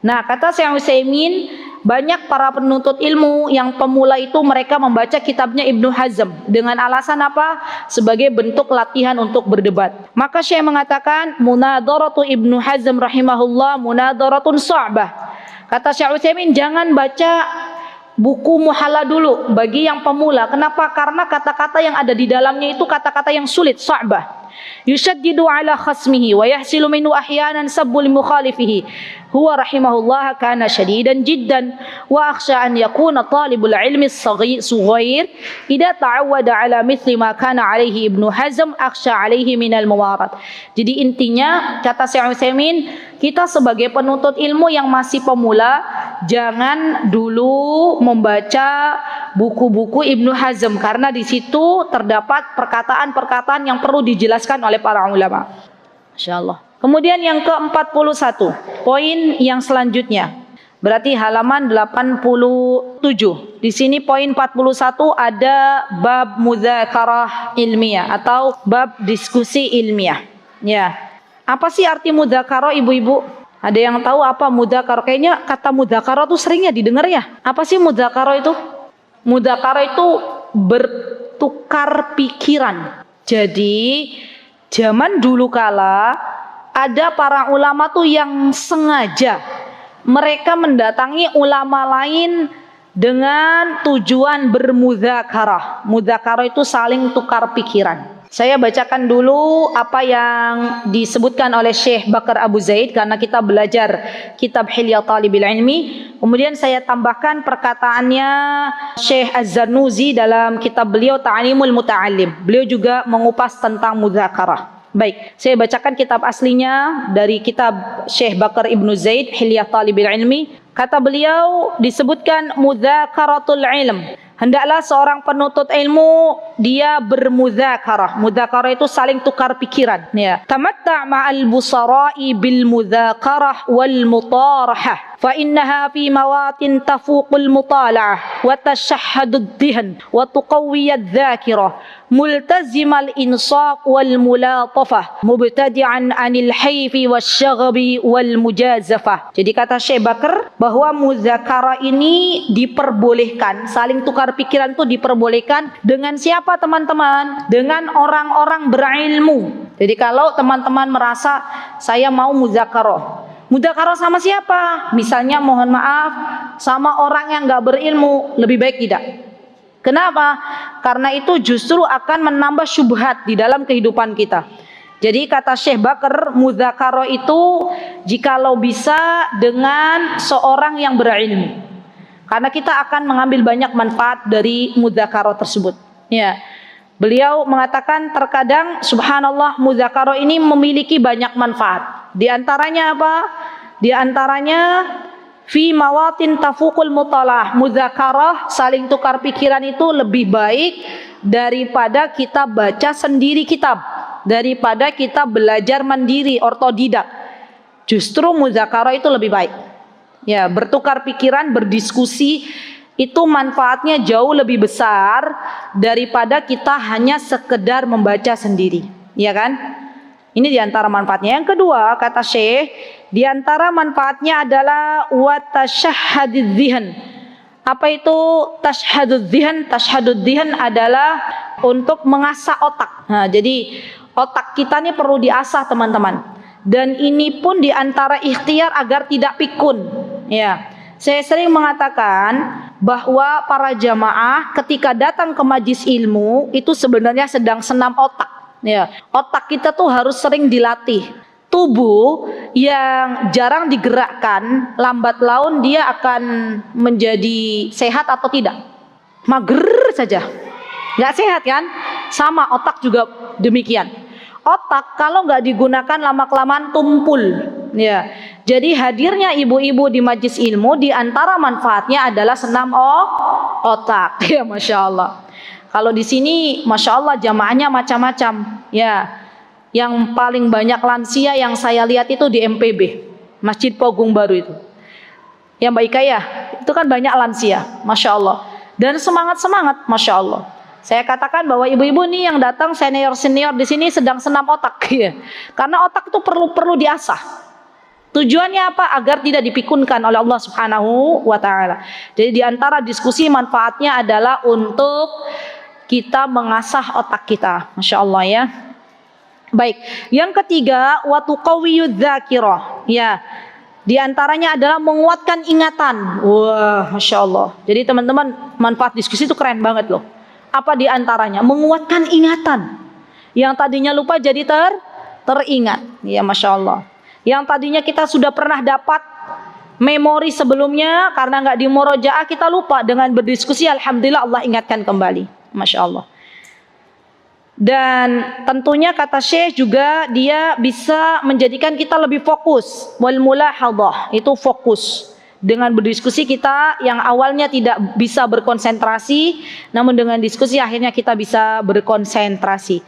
Nah, kata Syekh Utsaimin, banyak para penuntut ilmu yang pemula itu mereka membaca kitabnya Ibnu Hazm dengan alasan apa? Sebagai bentuk latihan untuk berdebat. Maka Syekh mengatakan, munadharatu Ibnu Hazm rahimahullah munadharatun sha'bah. Kata Syekh Utsaimin, jangan baca buku Muhalla dulu bagi yang pemula. Kenapa? Karena kata-kata yang ada di dalamnya itu kata-kata yang sulit, sa'bah. Yushaddidu ala khasmihi wa yahsilu minhu ahyanan sabbu li mukhalifihi. Huwa rahimahullah kana shadidan jiddan wa akhsha an yakuna talibul ilmi as-saghir idza ta'awwada ala mithli ma kana alaihi Ibnu Hazm akhsha alaihi minal mawarat. Jadi intinya kata Syekh Utsaimin, kita sebagai penuntut ilmu yang masih pemula jangan dulu membaca buku-buku Ibnu Hazm karena di situ terdapat perkataan-perkataan yang perlu dijelaskan oleh para ulama. Masyaallah. Kemudian yang ke-41, poin yang selanjutnya. Berarti halaman 87. Di sini poin 41 ada bab mudzakarah ilmiah atau bab diskusi ilmiah. Ya. Apa sih arti mudzakarah ibu-ibu? Ada yang tahu apa mudzakarah? Kayaknya kata mudzakarah tuh seringnya didengar ya. Apa sih mudzakarah itu? Mudzakarah itu bertukar pikiran. Jadi zaman dulu kala ada para ulama tuh yang sengaja mereka mendatangi ulama lain dengan tujuan bermudzakarah. Mudzakarah itu saling tukar pikiran. Saya bacakan dulu apa yang disebutkan oleh Syekh Bakar Abu Zaid karena kita belajar kitab Hilya Talibil Ilmi. Kemudian saya tambahkan perkataannya Syekh Az-Zarnuzi dalam kitab beliau Ta'limul Muta'allim. Beliau juga mengupas tentang mudzakarah. Baik, saya bacakan kitab aslinya dari kitab Syekh Bakar Ibnu Zaid, Hilyah Talibil Ilmi. Kata beliau, disebutkan mudzakaratul ilm. Hendaklah seorang penuntut ilmu dia bermudzakarah. Mudzakarah itu saling tukar pikiran, ya. Tamatta' ma'al busara'i bil mudzakarah wal mutarahah. Fa innaha fi mawatin tafuqul mutala'ah wa tashahhadud dhihn wa tuqawwiyadz dzakirah. Multazimal insaq wal mulatafah mubtadi'an anil hayfi wasyaghabi wal mujazafah. Jadi kata Syekh Bakar bahwa muzakarah ini diperbolehkan, saling tukar pikiran itu diperbolehkan dengan siapa teman-teman? Dengan orang-orang berilmu. Jadi kalau teman-teman merasa saya mau muzakarah, muzakarah sama siapa? Misalnya mohon maaf sama orang yang enggak berilmu, lebih baik tidak. Kenapa? Karena itu justru akan menambah syubhat di dalam kehidupan kita. Jadi kata Syekh Bakar, mudzakarah itu jikalau bisa dengan seorang yang berilmu. Karena kita akan mengambil banyak manfaat dari mudzakarah tersebut. Ya. Beliau mengatakan terkadang subhanallah mudzakarah ini memiliki banyak manfaat. Di antaranya apa? Di antaranya fi mawatin tafuqul mutalah. Mudzakarah saling tukar pikiran itu lebih baik daripada kita baca sendiri kitab, daripada kita belajar mandiri otodidak. Justru mudzakarah itu lebih baik. Ya, bertukar pikiran, berdiskusi itu manfaatnya jauh lebih besar daripada kita hanya sekedar membaca sendiri, ya kan? Ini diantara manfaatnya. Yang kedua, kata Syekh, diantara manfaatnya adalah wa tashahhadudz dzihn. Apa itu tashahhadudz dzihn? Tashahhadudz dzihn adalah untuk mengasah otak. Nah, jadi otak kita ini perlu diasah teman-teman. Dan ini pun diantara ikhtiar agar tidak pikun. Ya, saya sering mengatakan bahwa para jamaah ketika datang ke majlis ilmu itu sebenarnya sedang senam otak. Ya, otak kita tuh harus sering dilatih. Tubuh yang jarang digerakkan, lambat laun dia akan menjadi sehat atau tidak? Mager saja, nggak sehat kan? Sama otak juga demikian. Otak kalau nggak digunakan lama-kelamaan tumpul. Ya, jadi hadirnya ibu-ibu di majlis ilmu di antara manfaatnya adalah senam otak. Ya, masya Allah. Kalau di sini, masya Allah jamaahnya macam-macam. Ya, yang paling banyak lansia yang saya lihat itu di MPB, Masjid Pogung Baru itu. Yang baik ya, itu kan banyak lansia, masya Allah. Dan semangat-semangat, masya Allah. Saya katakan bahwa ibu-ibu nih yang datang senior-senior di sini sedang senam otak, ya. Karena otak itu perlu diasah. Tujuannya apa? Agar tidak dipikunkan oleh Allah Subhanahu wa taala. Jadi di antara diskusi manfaatnya adalah untuk kita mengasah otak kita. Masya Allah ya. Baik. Yang ketiga, wa tuqawwiyudz dzakirah. Ya. Di antaranya adalah menguatkan ingatan. Wah, masya Allah. Jadi teman-teman, manfaat diskusi itu keren banget loh. Apa di antaranya? Menguatkan ingatan. Yang tadinya lupa jadi teringat. Ya, masya Allah. Yang tadinya kita sudah pernah dapat memori sebelumnya, karena nggak di murojaah kita lupa, dengan berdiskusi alhamdulillah Allah ingatkan kembali. Masya Allah. Dan tentunya kata Syekh juga dia bisa menjadikan kita lebih fokus. Wal mulahadhah, itu fokus. Dengan berdiskusi kita yang awalnya tidak bisa berkonsentrasi, namun dengan diskusi akhirnya kita bisa berkonsentrasi.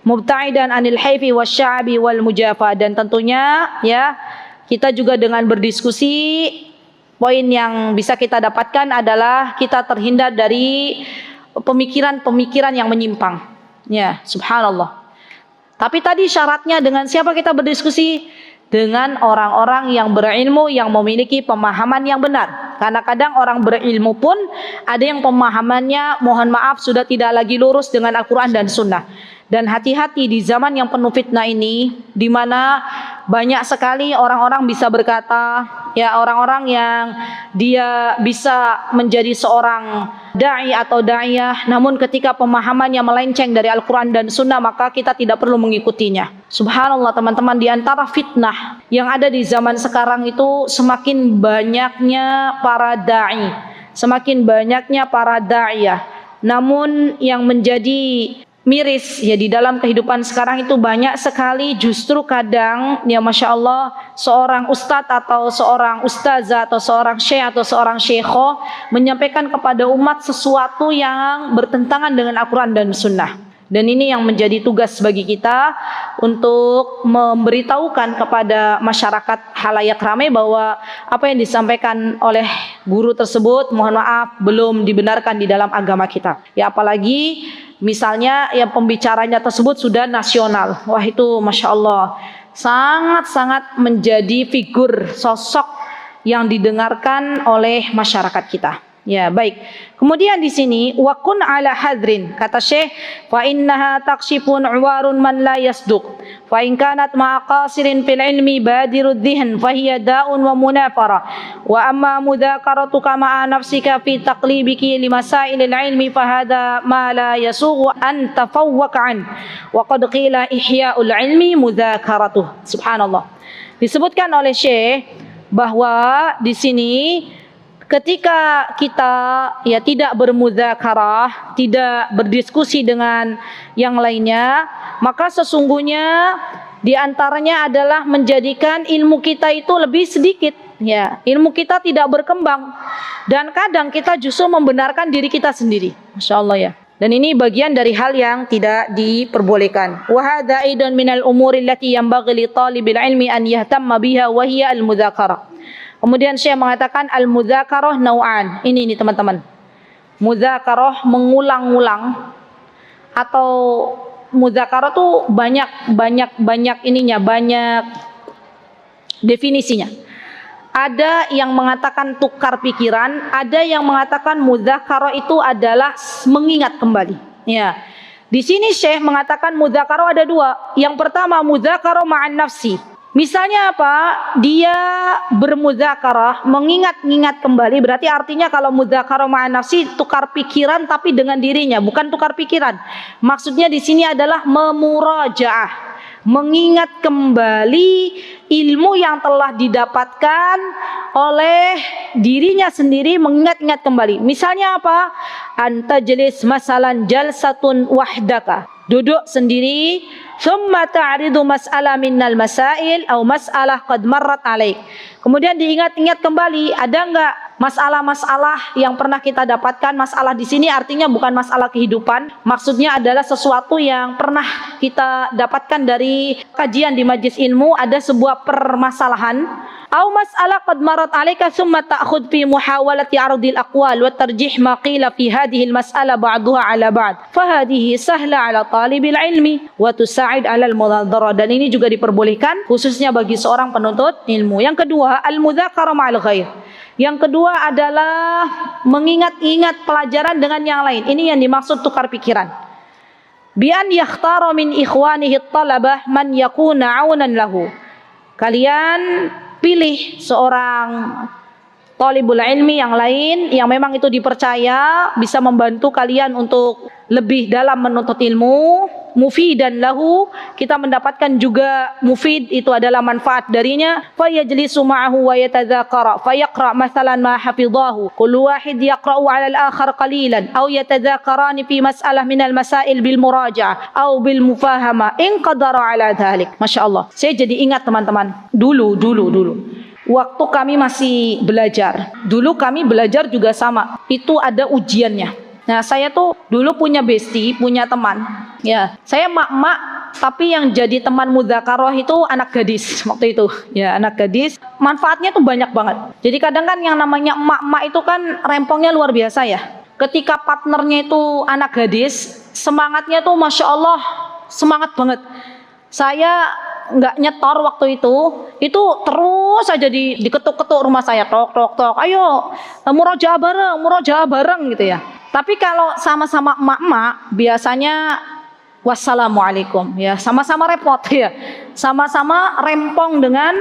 Mubta'idan anil hayfi wasya'bi wal mujafa. Dan tentunya ya kita juga dengan berdiskusi, poin yang bisa kita dapatkan adalah kita terhindar dari pemikiran-pemikiran yang menyimpang. Ya, subhanallah. Tapi tadi syaratnya dengan siapa kita berdiskusi? Dengan orang-orang yang berilmu, yang memiliki pemahaman yang benar. Karena kadang orang berilmu pun ada yang pemahamannya mohon maaf sudah tidak lagi lurus dengan Al-Quran dan Sunnah. Dan hati-hati di zaman yang penuh fitnah ini, di mana banyak sekali orang-orang bisa berkata, ya orang-orang yang dia bisa menjadi seorang da'i atau da'iyah, namun ketika pemahamannya melenceng dari Al-Quran dan Sunnah, maka kita tidak perlu mengikutinya. Subhanallah teman-teman, di antara fitnah yang ada di zaman sekarang itu semakin banyaknya para da'i, semakin banyaknya para da'iyah. Namun yang menjadi miris ya di dalam kehidupan sekarang itu banyak sekali justru kadang ya Masya Allah seorang ustadz atau seorang ustazah atau seorang syekh atau seorang syekhoh menyampaikan kepada umat sesuatu yang bertentangan dengan Al-Quran dan Sunnah. Dan ini yang menjadi tugas bagi kita untuk memberitahukan kepada masyarakat halayak ramai bahwa apa yang disampaikan oleh guru tersebut mohon maaf belum dibenarkan di dalam agama kita. Ya apalagi misalnya yang pembicaranya tersebut sudah nasional. Wah itu Masya Allah sangat-sangat menjadi figur sosok yang didengarkan oleh masyarakat kita. Ya baik. Kemudian di sini wa kun ala hadrin kata Syekh fa innaha taqshifun uwarun man la yasduq fa in kanat ma'a qasirin fil ilmi badirud dhihn fa hiya da'un wa munafara wa amma mudhakaratuka ma'a nafsika fi taqlibiki li masailil ilmi fa hadha ma la yasughu an tafawwaka an wa qad qila ihya'ul ilmi mudhakaratuh. Subhanallah. Disebutkan oleh Syekh bahwa di sini ketika kita ya tidak bermudzakarah, tidak berdiskusi dengan yang lainnya, maka sesungguhnya di antaranya adalah menjadikan ilmu kita itu lebih sedikit. Ya, ilmu kita tidak berkembang dan kadang kita justru membenarkan diri kita sendiri. Masya Allah ya. Dan ini bagian dari hal yang tidak diperbolehkan. Wa hadza aidan minal umuri allati yanbaghi li talibil ilmi an yahtamma biha wa hiya al-mudzakarah. Kemudian Syekh mengatakan al-mudzakarah nau'an. Ini teman-teman. Mudzakarah mengulang-ulang atau mudzakarah tuh banyak ininya, banyak definisinya. Ada yang mengatakan tukar pikiran, ada yang mengatakan mudzakarah itu adalah mengingat kembali. Ya. Di sini Syekh mengatakan mudzakarah ada dua. Yang pertama mudzakarah ma'an nafsi. Misalnya apa? Dia bermudzakarah, mengingat-ingat kembali. Berarti artinya kalau mudzakarah ma'an nafsi tukar pikiran tapi dengan dirinya, bukan tukar pikiran. Maksudnya di sini adalah memurajaah, mengingat kembali ilmu yang telah didapatkan oleh dirinya sendiri, mengingat-ingat kembali. Misalnya apa? Anta jelis masalan jalsatun wahdaka. Duduk sendiri, thumma ta'ridu mas'alah minnal masail atau mas'alah qad marrat alaik. Kemudian diingat-ingat kembali, ada enggak masalah-masalah yang pernah kita dapatkan? Masalah di sini artinya bukan masalah kehidupan, maksudnya adalah sesuatu yang pernah kita dapatkan dari kajian di majlis ilmu, ada sebuah permasalahan. Au mas'alah qad marat 'alaika thumma ta'khudh fi muhawalati 'ardil aqwal wa tarjih ma qila fi hadhihi al-mas'alah ba'daha 'ala ba'd. Fa hadhihi sahla 'ala talibil ilmi wa tusa'id 'ala al-munadharah. Dan ini juga diperbolehkan khususnya bagi seorang penuntut ilmu. Yang kedua, al-mudzakarah ma'al ghair. Yang kedua adalah mengingat-ingat pelajaran dengan yang lain. Ini yang dimaksud tukar pikiran. Bi an yakhtara min ikhwanihi at-talabah man yakuna 'aunan lahu. Kalian pilih seorang talibul ilmi yang lain yang memang itu dipercaya bisa membantu kalian untuk lebih dalam menuntut ilmu, mufidan lahu, kita mendapatkan juga mufid itu adalah manfaat darinya. Fa yajlisu ma'ahu wa yatadzakara fa yaqra mathalan ma hafidhahu kullu wahid yaqra'u 'ala al-akhar qalilan aw yatadzakarani fi mas'alah min al-masail bil muraja'ah aw bil mufahama in qadara 'ala dhalik. Masyaallah. Saya jadi ingat teman-teman, dulu waktu kami masih belajar. Dulu kami belajar juga sama. Itu ada ujiannya. Nah, saya tuh dulu punya bestie, punya teman. Ya, saya mak-mak, tapi yang jadi teman mudzakarah itu anak gadis waktu itu. Ya, anak gadis. Manfaatnya tuh banyak banget. Jadi kadang kan yang namanya emak-emak itu kan rempongnya luar biasa ya. Ketika partnernya itu anak gadis, semangatnya tuh Masya Allah, semangat banget. Saya nggak nyetor waktu itu terus aja diketuk-ketuk rumah saya, tok, ayo murojaah bareng gitu ya. Tapi kalau sama-sama emak-emak biasanya wassalamualaikum ya, sama-sama repot ya, sama-sama rempong dengan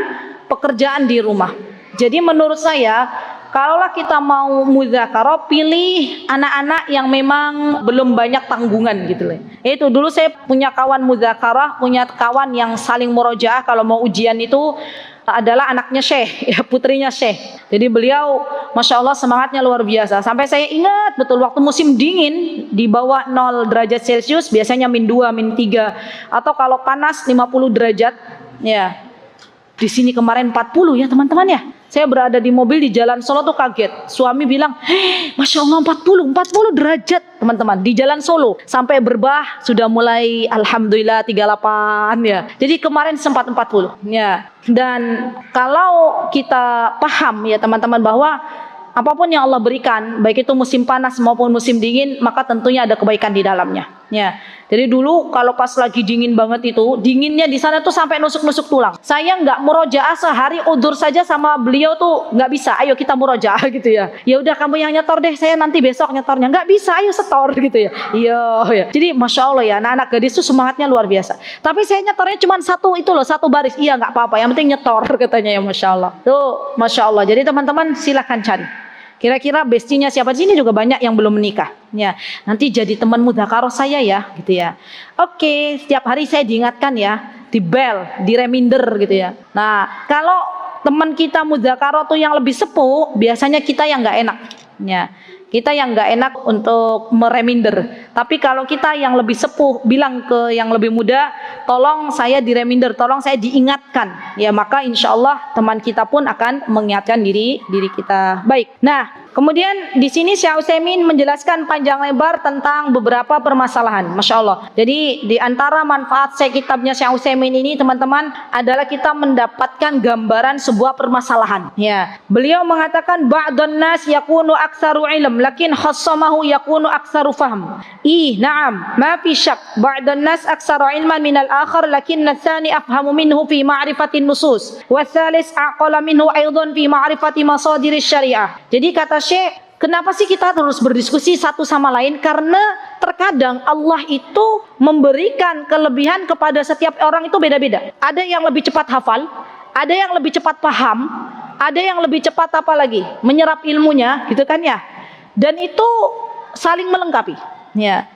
pekerjaan di rumah. Jadi menurut saya kalaulah kita mau mudzakarah, pilih anak-anak yang memang belum banyak tanggungan gitu loh. Itu dulu saya punya kawan mudzakarah, punya kawan yang saling murojaah kalau mau ujian itu adalah anaknya Syekh, ya putrinya Syekh. Jadi beliau Masya Allah semangatnya luar biasa. Sampai saya ingat betul waktu musim dingin di bawah 0 derajat Celcius biasanya -2, -3, atau kalau panas 50 derajat. Ya, di sini kemarin 40 ya teman-teman ya. Saya berada di mobil di jalan Solo tuh kaget. Suami bilang, Masya Allah 40 derajat teman-teman di jalan Solo. Sampai berbah sudah mulai Alhamdulillah 38 ya. Jadi kemarin sempat 40 ya. Dan kalau kita paham ya teman-teman bahwa apapun yang Allah berikan, baik itu musim panas maupun musim dingin, maka tentunya ada kebaikan di dalamnya. Ya. Jadi dulu kalau pas lagi dingin banget itu, dinginnya di sana tuh sampai nusuk-nusuk tulang. Saya nggak murojaah sehari udur saja sama beliau tuh nggak bisa. Ayo kita murojaah gitu ya. Ya udah kamu yang nyetor deh, saya nanti besok nyetornya. Nggak bisa, ayo setor gitu ya. Iya, ya. Jadi masya Allah ya, anak-anak gadis tuh semangatnya luar biasa. Tapi saya nyetornya cuma satu itu loh, satu baris. Iya nggak apa-apa, yang penting nyetor katanya ya masya Allah. Tuh masya Allah. Jadi teman-teman silakan cari. Kira-kira bestinya siapa di sini juga banyak yang belum menikah. Ya, nanti jadi teman mudzakarah saya ya, gitu ya. Oke, setiap hari saya diingatkan ya, di bel, di reminder gitu ya. Nah, kalau teman kita mudzakarah tuh yang lebih sepuh, biasanya kita yang nggak enak. Ya, kita yang nggak enak untuk mereminder. Tapi kalau kita yang lebih sepuh bilang ke yang lebih muda, tolong saya direminder, tolong saya diingatkan. Ya, maka insya Allah teman kita pun akan mengingatkan diri kita. Baik. Nah, kemudian di sini Syekh Utsaimin menjelaskan panjang lebar tentang beberapa permasalahan. Masya Allah. Jadi di antara manfaat kitabnya Syekh Utsaimin ini teman-teman adalah kita mendapatkan gambaran sebuah permasalahan. Ya, beliau mengatakan ba'dun nas yakunu aktsaru ilm lakin khassamahu yakunu aktsaru fahm. Na'am, ma fi syak. Ba'dun nas aktsaru ilman minal akhar lakin tsani afhamu minhu fi ma'rifatin nusus. Wa tsalis aqala minhu aidan fi ma'rifati masadir syariah. Jadi kata Syekh, kenapa sih kita terus berdiskusi satu sama lain? Karena terkadang Allah itu memberikan kelebihan kepada setiap orang itu beda-beda. Ada yang lebih cepat hafal, ada yang lebih cepat paham, ada yang lebih cepat apa lagi? Menyerap ilmunya, gitu kan ya? Dan itu saling melengkapi. Ya.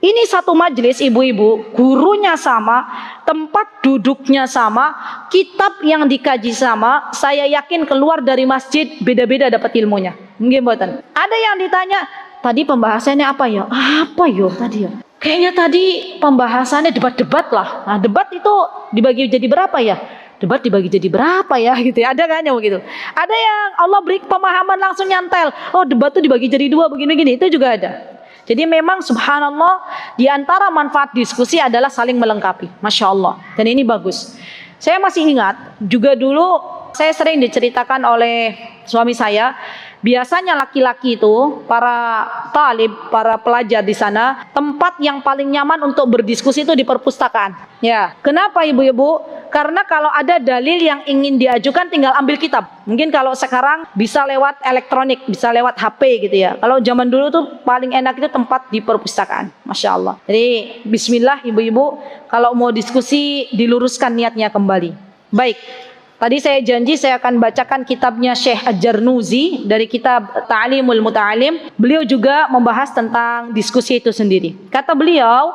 Ini satu majelis ibu-ibu, gurunya sama, tempat duduknya sama, kitab yang dikaji sama, saya yakin keluar dari masjid beda-beda dapat ilmunya. Mboten. Ada yang ditanya, tadi pembahasannya apa ya? Apa yo tadi ya? Kayaknya tadi pembahasannya debat-debat lah. Nah, debat itu dibagi jadi berapa ya? Debat dibagi jadi berapa ya gitu ya? Ada kan yang begitu? Ada yang Allah beri pemahaman langsung nyantel. Oh, debat tuh dibagi jadi dua begini-gini. Itu juga ada. Jadi memang subhanallah di antara manfaat diskusi adalah saling melengkapi. Masya Allah. Dan ini bagus. Saya masih ingat juga dulu saya sering diceritakan oleh suami saya. Biasanya laki-laki itu, para talib, para pelajar di sana, tempat yang paling nyaman untuk berdiskusi itu di perpustakaan. Ya, kenapa ibu-ibu? Karena kalau ada dalil yang ingin diajukan tinggal ambil kitab. Mungkin kalau sekarang bisa lewat elektronik, bisa lewat HP gitu ya. Kalau zaman dulu tuh paling enak itu tempat di perpustakaan. Masya Allah. Jadi bismillah ibu-ibu, kalau mau diskusi diluruskan niatnya kembali. Baik. Tadi saya janji saya akan bacakan kitabnya Syekh Al-Jarnuzi dari kitab Ta'limul Muta'alim. Beliau juga membahas tentang diskusi itu sendiri. Kata beliau,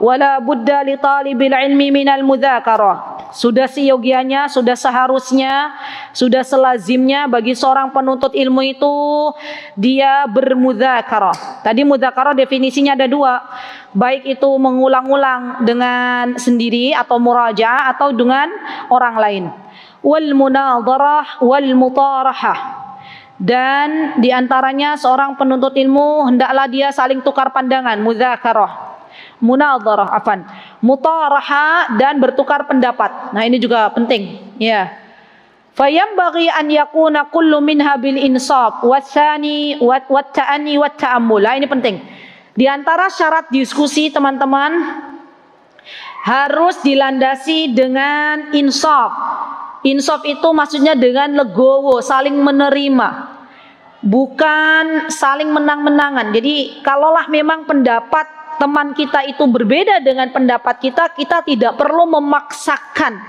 wala budda li talibil ilmi minal mudzakarah. Sudah seyogianya, sudah seharusnya, sudah selazimnya bagi seorang penuntut ilmu itu dia bermudzakarah. Tadi mudzakarah definisinya ada dua. Baik itu mengulang-ulang dengan sendiri atau murajaah atau dengan orang lain. Wal munadharah wal mutarahah. Dan diantaranya seorang penuntut ilmu hendaklah dia saling tukar pandangan, mudzakarah, munadharah, mutaraha, dan bertukar pendapat. Nah ini juga penting ya. Fayambaghi an yakuna kullu minha bil insaf watsani wat ta'ani wat ta'ammul. Ini penting. Di antara syarat diskusi teman-teman harus dilandasi dengan insaf. Insaf itu maksudnya dengan legowo, saling menerima, bukan saling menang-menangan. Jadi kalaulah memang pendapat teman kita itu berbeda dengan pendapat kita, kita tidak perlu memaksakan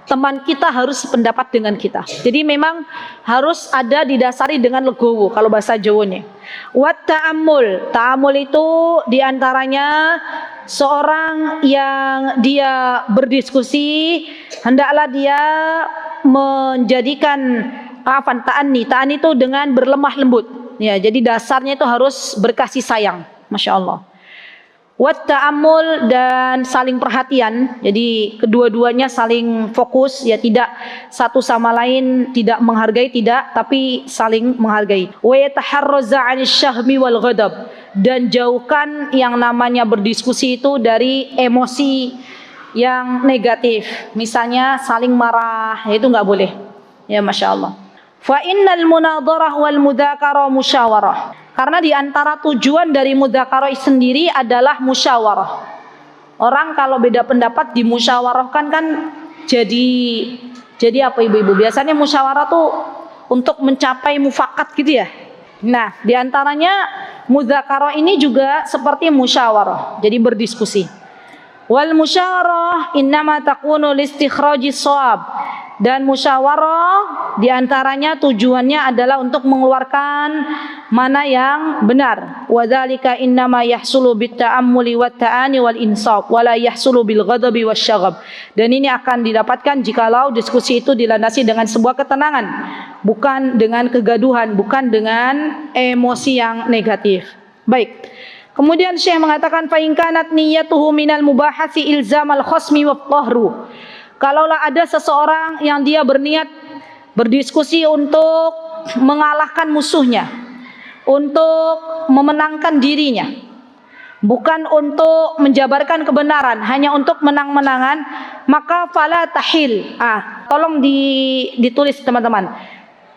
teman kita harus sependapat dengan kita. Jadi memang harus ada didasari dengan legowo kalau bahasa Jawanya. Wat ta'ammul. Ta'ammul itu diantaranya seorang yang dia berdiskusi hendaklah dia menjadikan Ta'ani itu dengan berlemah lembut. Ya, jadi dasarnya itu harus berkasih sayang. Masya Allah. Wat ta'ammul, dan saling perhatian. Jadi kedua-duanya saling fokus, ya, tidak satu sama lain tidak menghargai, tidak, tapi saling menghargai. Wa yataharraza 'anil syahmi wal ghadab, dan jauhkan yang namanya berdiskusi itu dari emosi yang negatif. Misalnya saling marah, itu nggak boleh. Ya, Masya Allah. Fa innal munadharah wal mudzakarah musyawarah. Karena di antara tujuan dari mudzakarah sendiri adalah musyawarah. Orang kalau beda pendapat dimusyawarahkan kan jadi apa ibu-ibu? Biasanya musyawarah tuh untuk mencapai mufakat gitu ya. Nah, di antaranya mudzakarah ini juga seperti musyawarah. Jadi berdiskusi. Wal musyawarah innama takunu listikhrajis shawab. Dan musyawarah diantaranya tujuannya adalah untuk mengeluarkan mana yang benar. Wadzalika innama yahsulu bitta'ammuli wat ta'ani wal insaf wala yahsulu bil ghadabi wasyaghab. Dan ini akan didapatkan jikalau diskusi itu dilandasi dengan sebuah ketenangan, bukan dengan kegaduhan, bukan dengan emosi yang negatif. Baik. Kemudian Syekh mengatakan fa in kanat niyyatuhu minal mubahasi ilzamal khasmi wa qahru. Kalaulah ada seseorang yang dia berniat berdiskusi untuk mengalahkan musuhnya, untuk memenangkan dirinya, bukan untuk menjabarkan kebenaran, hanya untuk menang-menangan, maka fala tahil. Tolong ditulis teman-teman.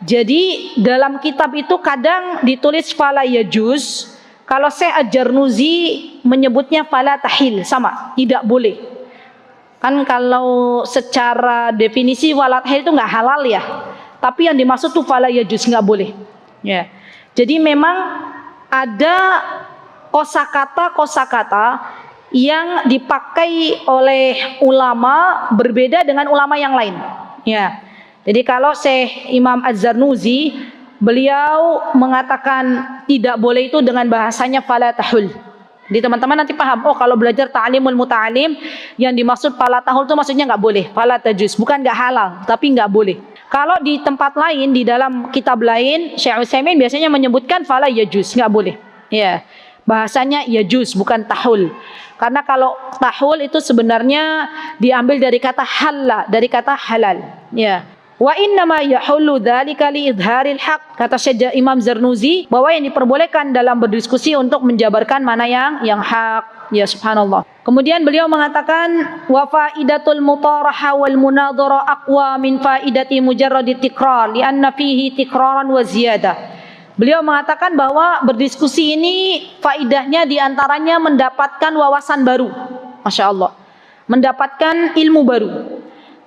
Jadi dalam kitab itu kadang ditulis fala yajuz. Kalau Syekh Al-Jarnuzi menyebutnya fala tahil, sama, tidak boleh. Kan kalau secara definisi fala tahil itu nggak halal ya. Tapi yang dimaksud tuh fala yajuz, nggak boleh. Ya. Jadi memang ada kosakata yang dipakai oleh ulama berbeda dengan ulama yang lain. Ya. Jadi kalau Syekh Imam Az-Zarnuzi, beliau mengatakan tidak boleh itu dengan bahasanya fala tahul. Jadi teman-teman nanti paham, oh kalau belajar ta'limul muta'alim yang dimaksud fala tahul itu maksudnya nggak boleh, fala tajuz, bukan nggak halal, tapi nggak boleh. Kalau di tempat lain, di dalam kitab lain, Syekh Utsaimin biasanya menyebutkan fala yajuz, nggak boleh. Ya, bahasanya yajuz, bukan tahul. Karena kalau tahul itu sebenarnya diambil dari kata halla, dari kata halal. Ya. Wa innama yahullu dzalika li idharil haq. Kata Syekh Imam Zarnuzi bahwa yang diperbolehkan dalam berdiskusi untuk menjabarkan mana yang hak. Ya, subhanallah. Kemudian beliau mengatakan wa faidatul mutaraha wal munadhara aqwa min faidati mujarradi tikrar lianna fihi tikraran wa ziyadah. Beliau mengatakan bahwa berdiskusi ini faidahnya diantaranya mendapatkan wawasan baru. Masya Allah. Mendapatkan ilmu baru.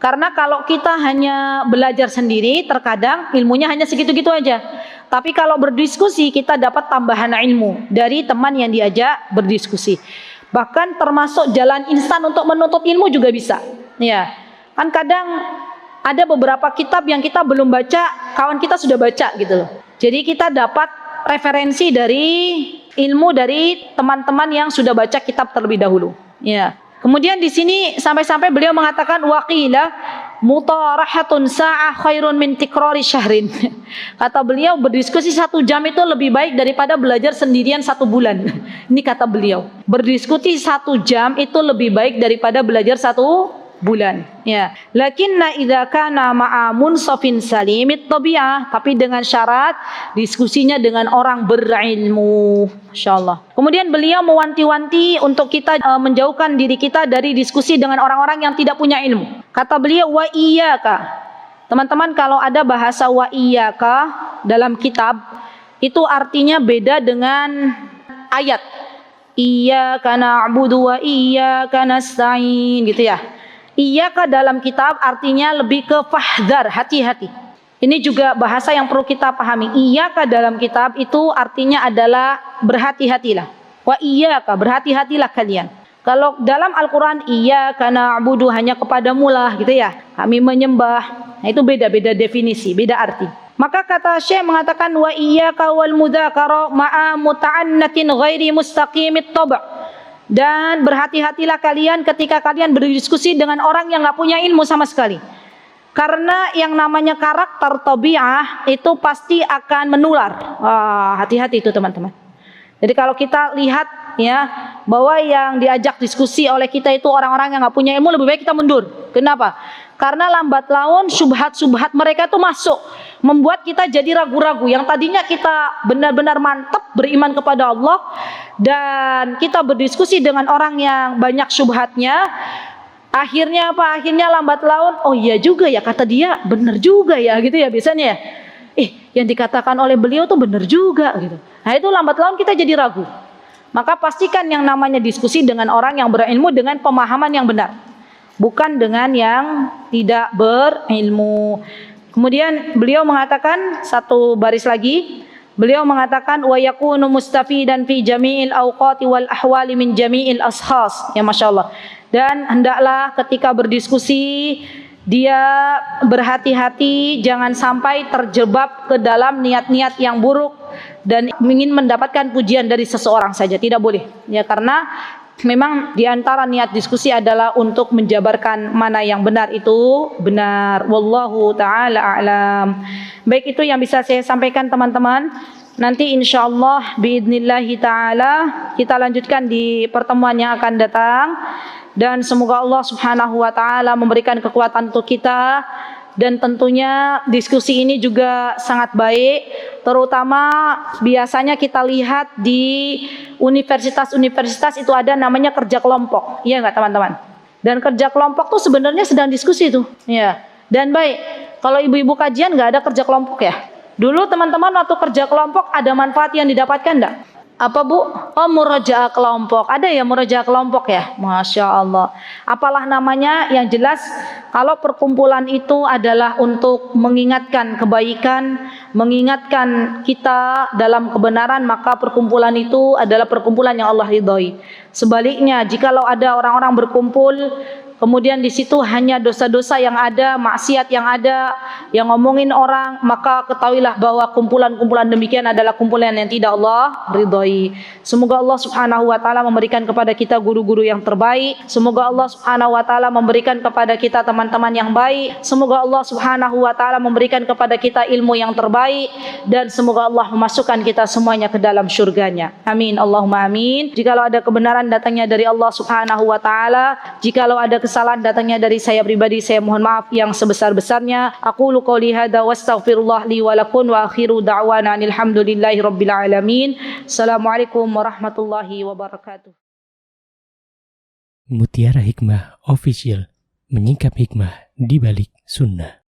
Karena kalau kita hanya belajar sendiri, terkadang ilmunya hanya segitu-gitu aja. Tapi kalau berdiskusi, kita dapat tambahan ilmu dari teman yang diajak berdiskusi. Bahkan termasuk jalan instan untuk menuntut ilmu juga bisa. Ya, kan kadang ada beberapa kitab yang kita belum baca, kawan kita sudah baca gitu loh. Jadi kita dapat referensi dari ilmu dari teman-teman yang sudah baca kitab terlebih dahulu. Ya. Kemudian di sini sampai-sampai beliau mengatakan waqila mutarahatun sa'ah khairun min tikrari syahrin. Kata beliau berdiskusi 1 jam itu lebih baik daripada belajar sendirian 1 bulan. Ini kata beliau. Berdiskusi 1 jam itu lebih baik daripada belajar 1 bulan. Ya. Lakinna idza kana ma'a munsafin salimit tabi'ah, tapi dengan syarat diskusinya dengan orang berilmu. Masyaallah. Kemudian beliau mewanti-wanti untuk kita menjauhkan diri kita dari diskusi dengan orang-orang yang tidak punya ilmu. Kata beliau wa iyyaka. Teman-teman, kalau ada bahasa wa iyyaka dalam kitab itu artinya beda dengan ayat. Iyyaka na'budu wa iyyaka nasta'in gitu ya. Iyyaka dalam kitab artinya lebih ke fahdhar, hati-hati. Ini juga bahasa yang perlu kita pahami. Iyyaka dalam kitab itu artinya adalah berhati-hatilah. Wa iyyaka, berhati-hatilah kalian. Kalau dalam Al-Quran iyyaka na'budu, hanya kepadamu lah gitu ya, kami menyembah. Nah, itu beda-beda definisi, beda arti. Maka kata Syekh mengatakan wa iyyaka wal mudzakara ma'a muta'annatin ghairi mustaqimit tab'. Dan berhati-hatilah kalian ketika kalian berdiskusi dengan orang yang nggak punya ilmu sama sekali. Karena yang namanya karakter tabi'ah itu pasti akan menular. Hati-hati itu teman-teman. Jadi kalau kita lihat ya bahwa yang diajak diskusi oleh kita itu orang-orang yang nggak punya ilmu, lebih baik kita mundur. Kenapa? Karena lambat laun subhat-subhat mereka itu masuk, membuat kita jadi ragu-ragu. Yang tadinya kita benar-benar mantap beriman kepada Allah dan kita berdiskusi dengan orang yang banyak subhatnya. Akhirnya apa? Akhirnya lambat laun, oh iya juga ya kata dia, benar juga ya gitu ya biasanya ya. Yang dikatakan oleh beliau tuh benar juga gitu. Nah itu lambat laun kita jadi ragu. Maka pastikan yang namanya diskusi dengan orang yang berilmu dengan pemahaman yang benar, bukan dengan yang tidak berilmu. Kemudian beliau mengatakan satu baris lagi. Beliau mengatakan wa yakunu mustafidan fi jami'il awqati wal ahwali min jami'il ashas. Ya masyaallah. Dan hendaklah ketika berdiskusi dia berhati-hati jangan sampai terjebak ke dalam niat-niat yang buruk dan ingin mendapatkan pujian dari seseorang saja, tidak boleh. Ya karena memang diantara niat diskusi adalah untuk menjabarkan mana yang benar itu benar. Wallahu taala a'lam. Baik, itu yang bisa saya sampaikan teman-teman. Nanti insyaallah biidnillahi taala kita lanjutkan di pertemuan yang akan datang. Dan semoga Allah subhanahu wa ta'ala memberikan kekuatan untuk kita. Dan tentunya diskusi ini juga sangat baik. Terutama biasanya kita lihat di universitas-universitas itu ada namanya kerja kelompok. Iya nggak teman-teman? Dan kerja kelompok tuh sebenarnya sedang diskusi tuh. Ya. Dan baik, kalau ibu-ibu kajian nggak ada kerja kelompok ya? Dulu teman-teman waktu kerja kelompok ada manfaat yang didapatkan enggak? Apa Bu? Oh, murajaah kelompok. Ada ya murajaah kelompok ya? Masya Allah. Apalah namanya, yang jelas kalau perkumpulan itu adalah untuk mengingatkan kebaikan, mengingatkan kita dalam kebenaran, maka perkumpulan itu adalah perkumpulan yang Allah ridhoi. Sebaliknya, jikalau ada orang-orang berkumpul kemudian di situ hanya dosa-dosa yang ada, maksiat yang ada, yang ngomongin orang, maka ketahuilah bahwa kumpulan-kumpulan demikian adalah kumpulan yang tidak Allah ridhoi. Semoga Allah Subhanahu wa taala memberikan kepada kita guru-guru yang terbaik. Semoga Allah Subhanahu wa taala memberikan kepada kita teman-teman yang baik. Semoga Allah Subhanahu wa taala memberikan kepada kita ilmu yang terbaik dan semoga Allah memasukkan kita semuanya ke dalam syurganya. Amin Allahumma amin. Jikalau ada kebenaran datangnya dari Allah Subhanahu wa taala, jikalau ada kesalahan datangnya dari saya pribadi, saya mohon maaf yang sebesar-besarnya. Aqulu qouli hadza wastaghfirullah li wa lakum wa akhiru da'wana alhamdulillahi rabbil alamin. Assalamualaikum warahmatullahi wabarakatuh. Mutiara Hikmah Official, menyingkap hikmah di balik sunnah.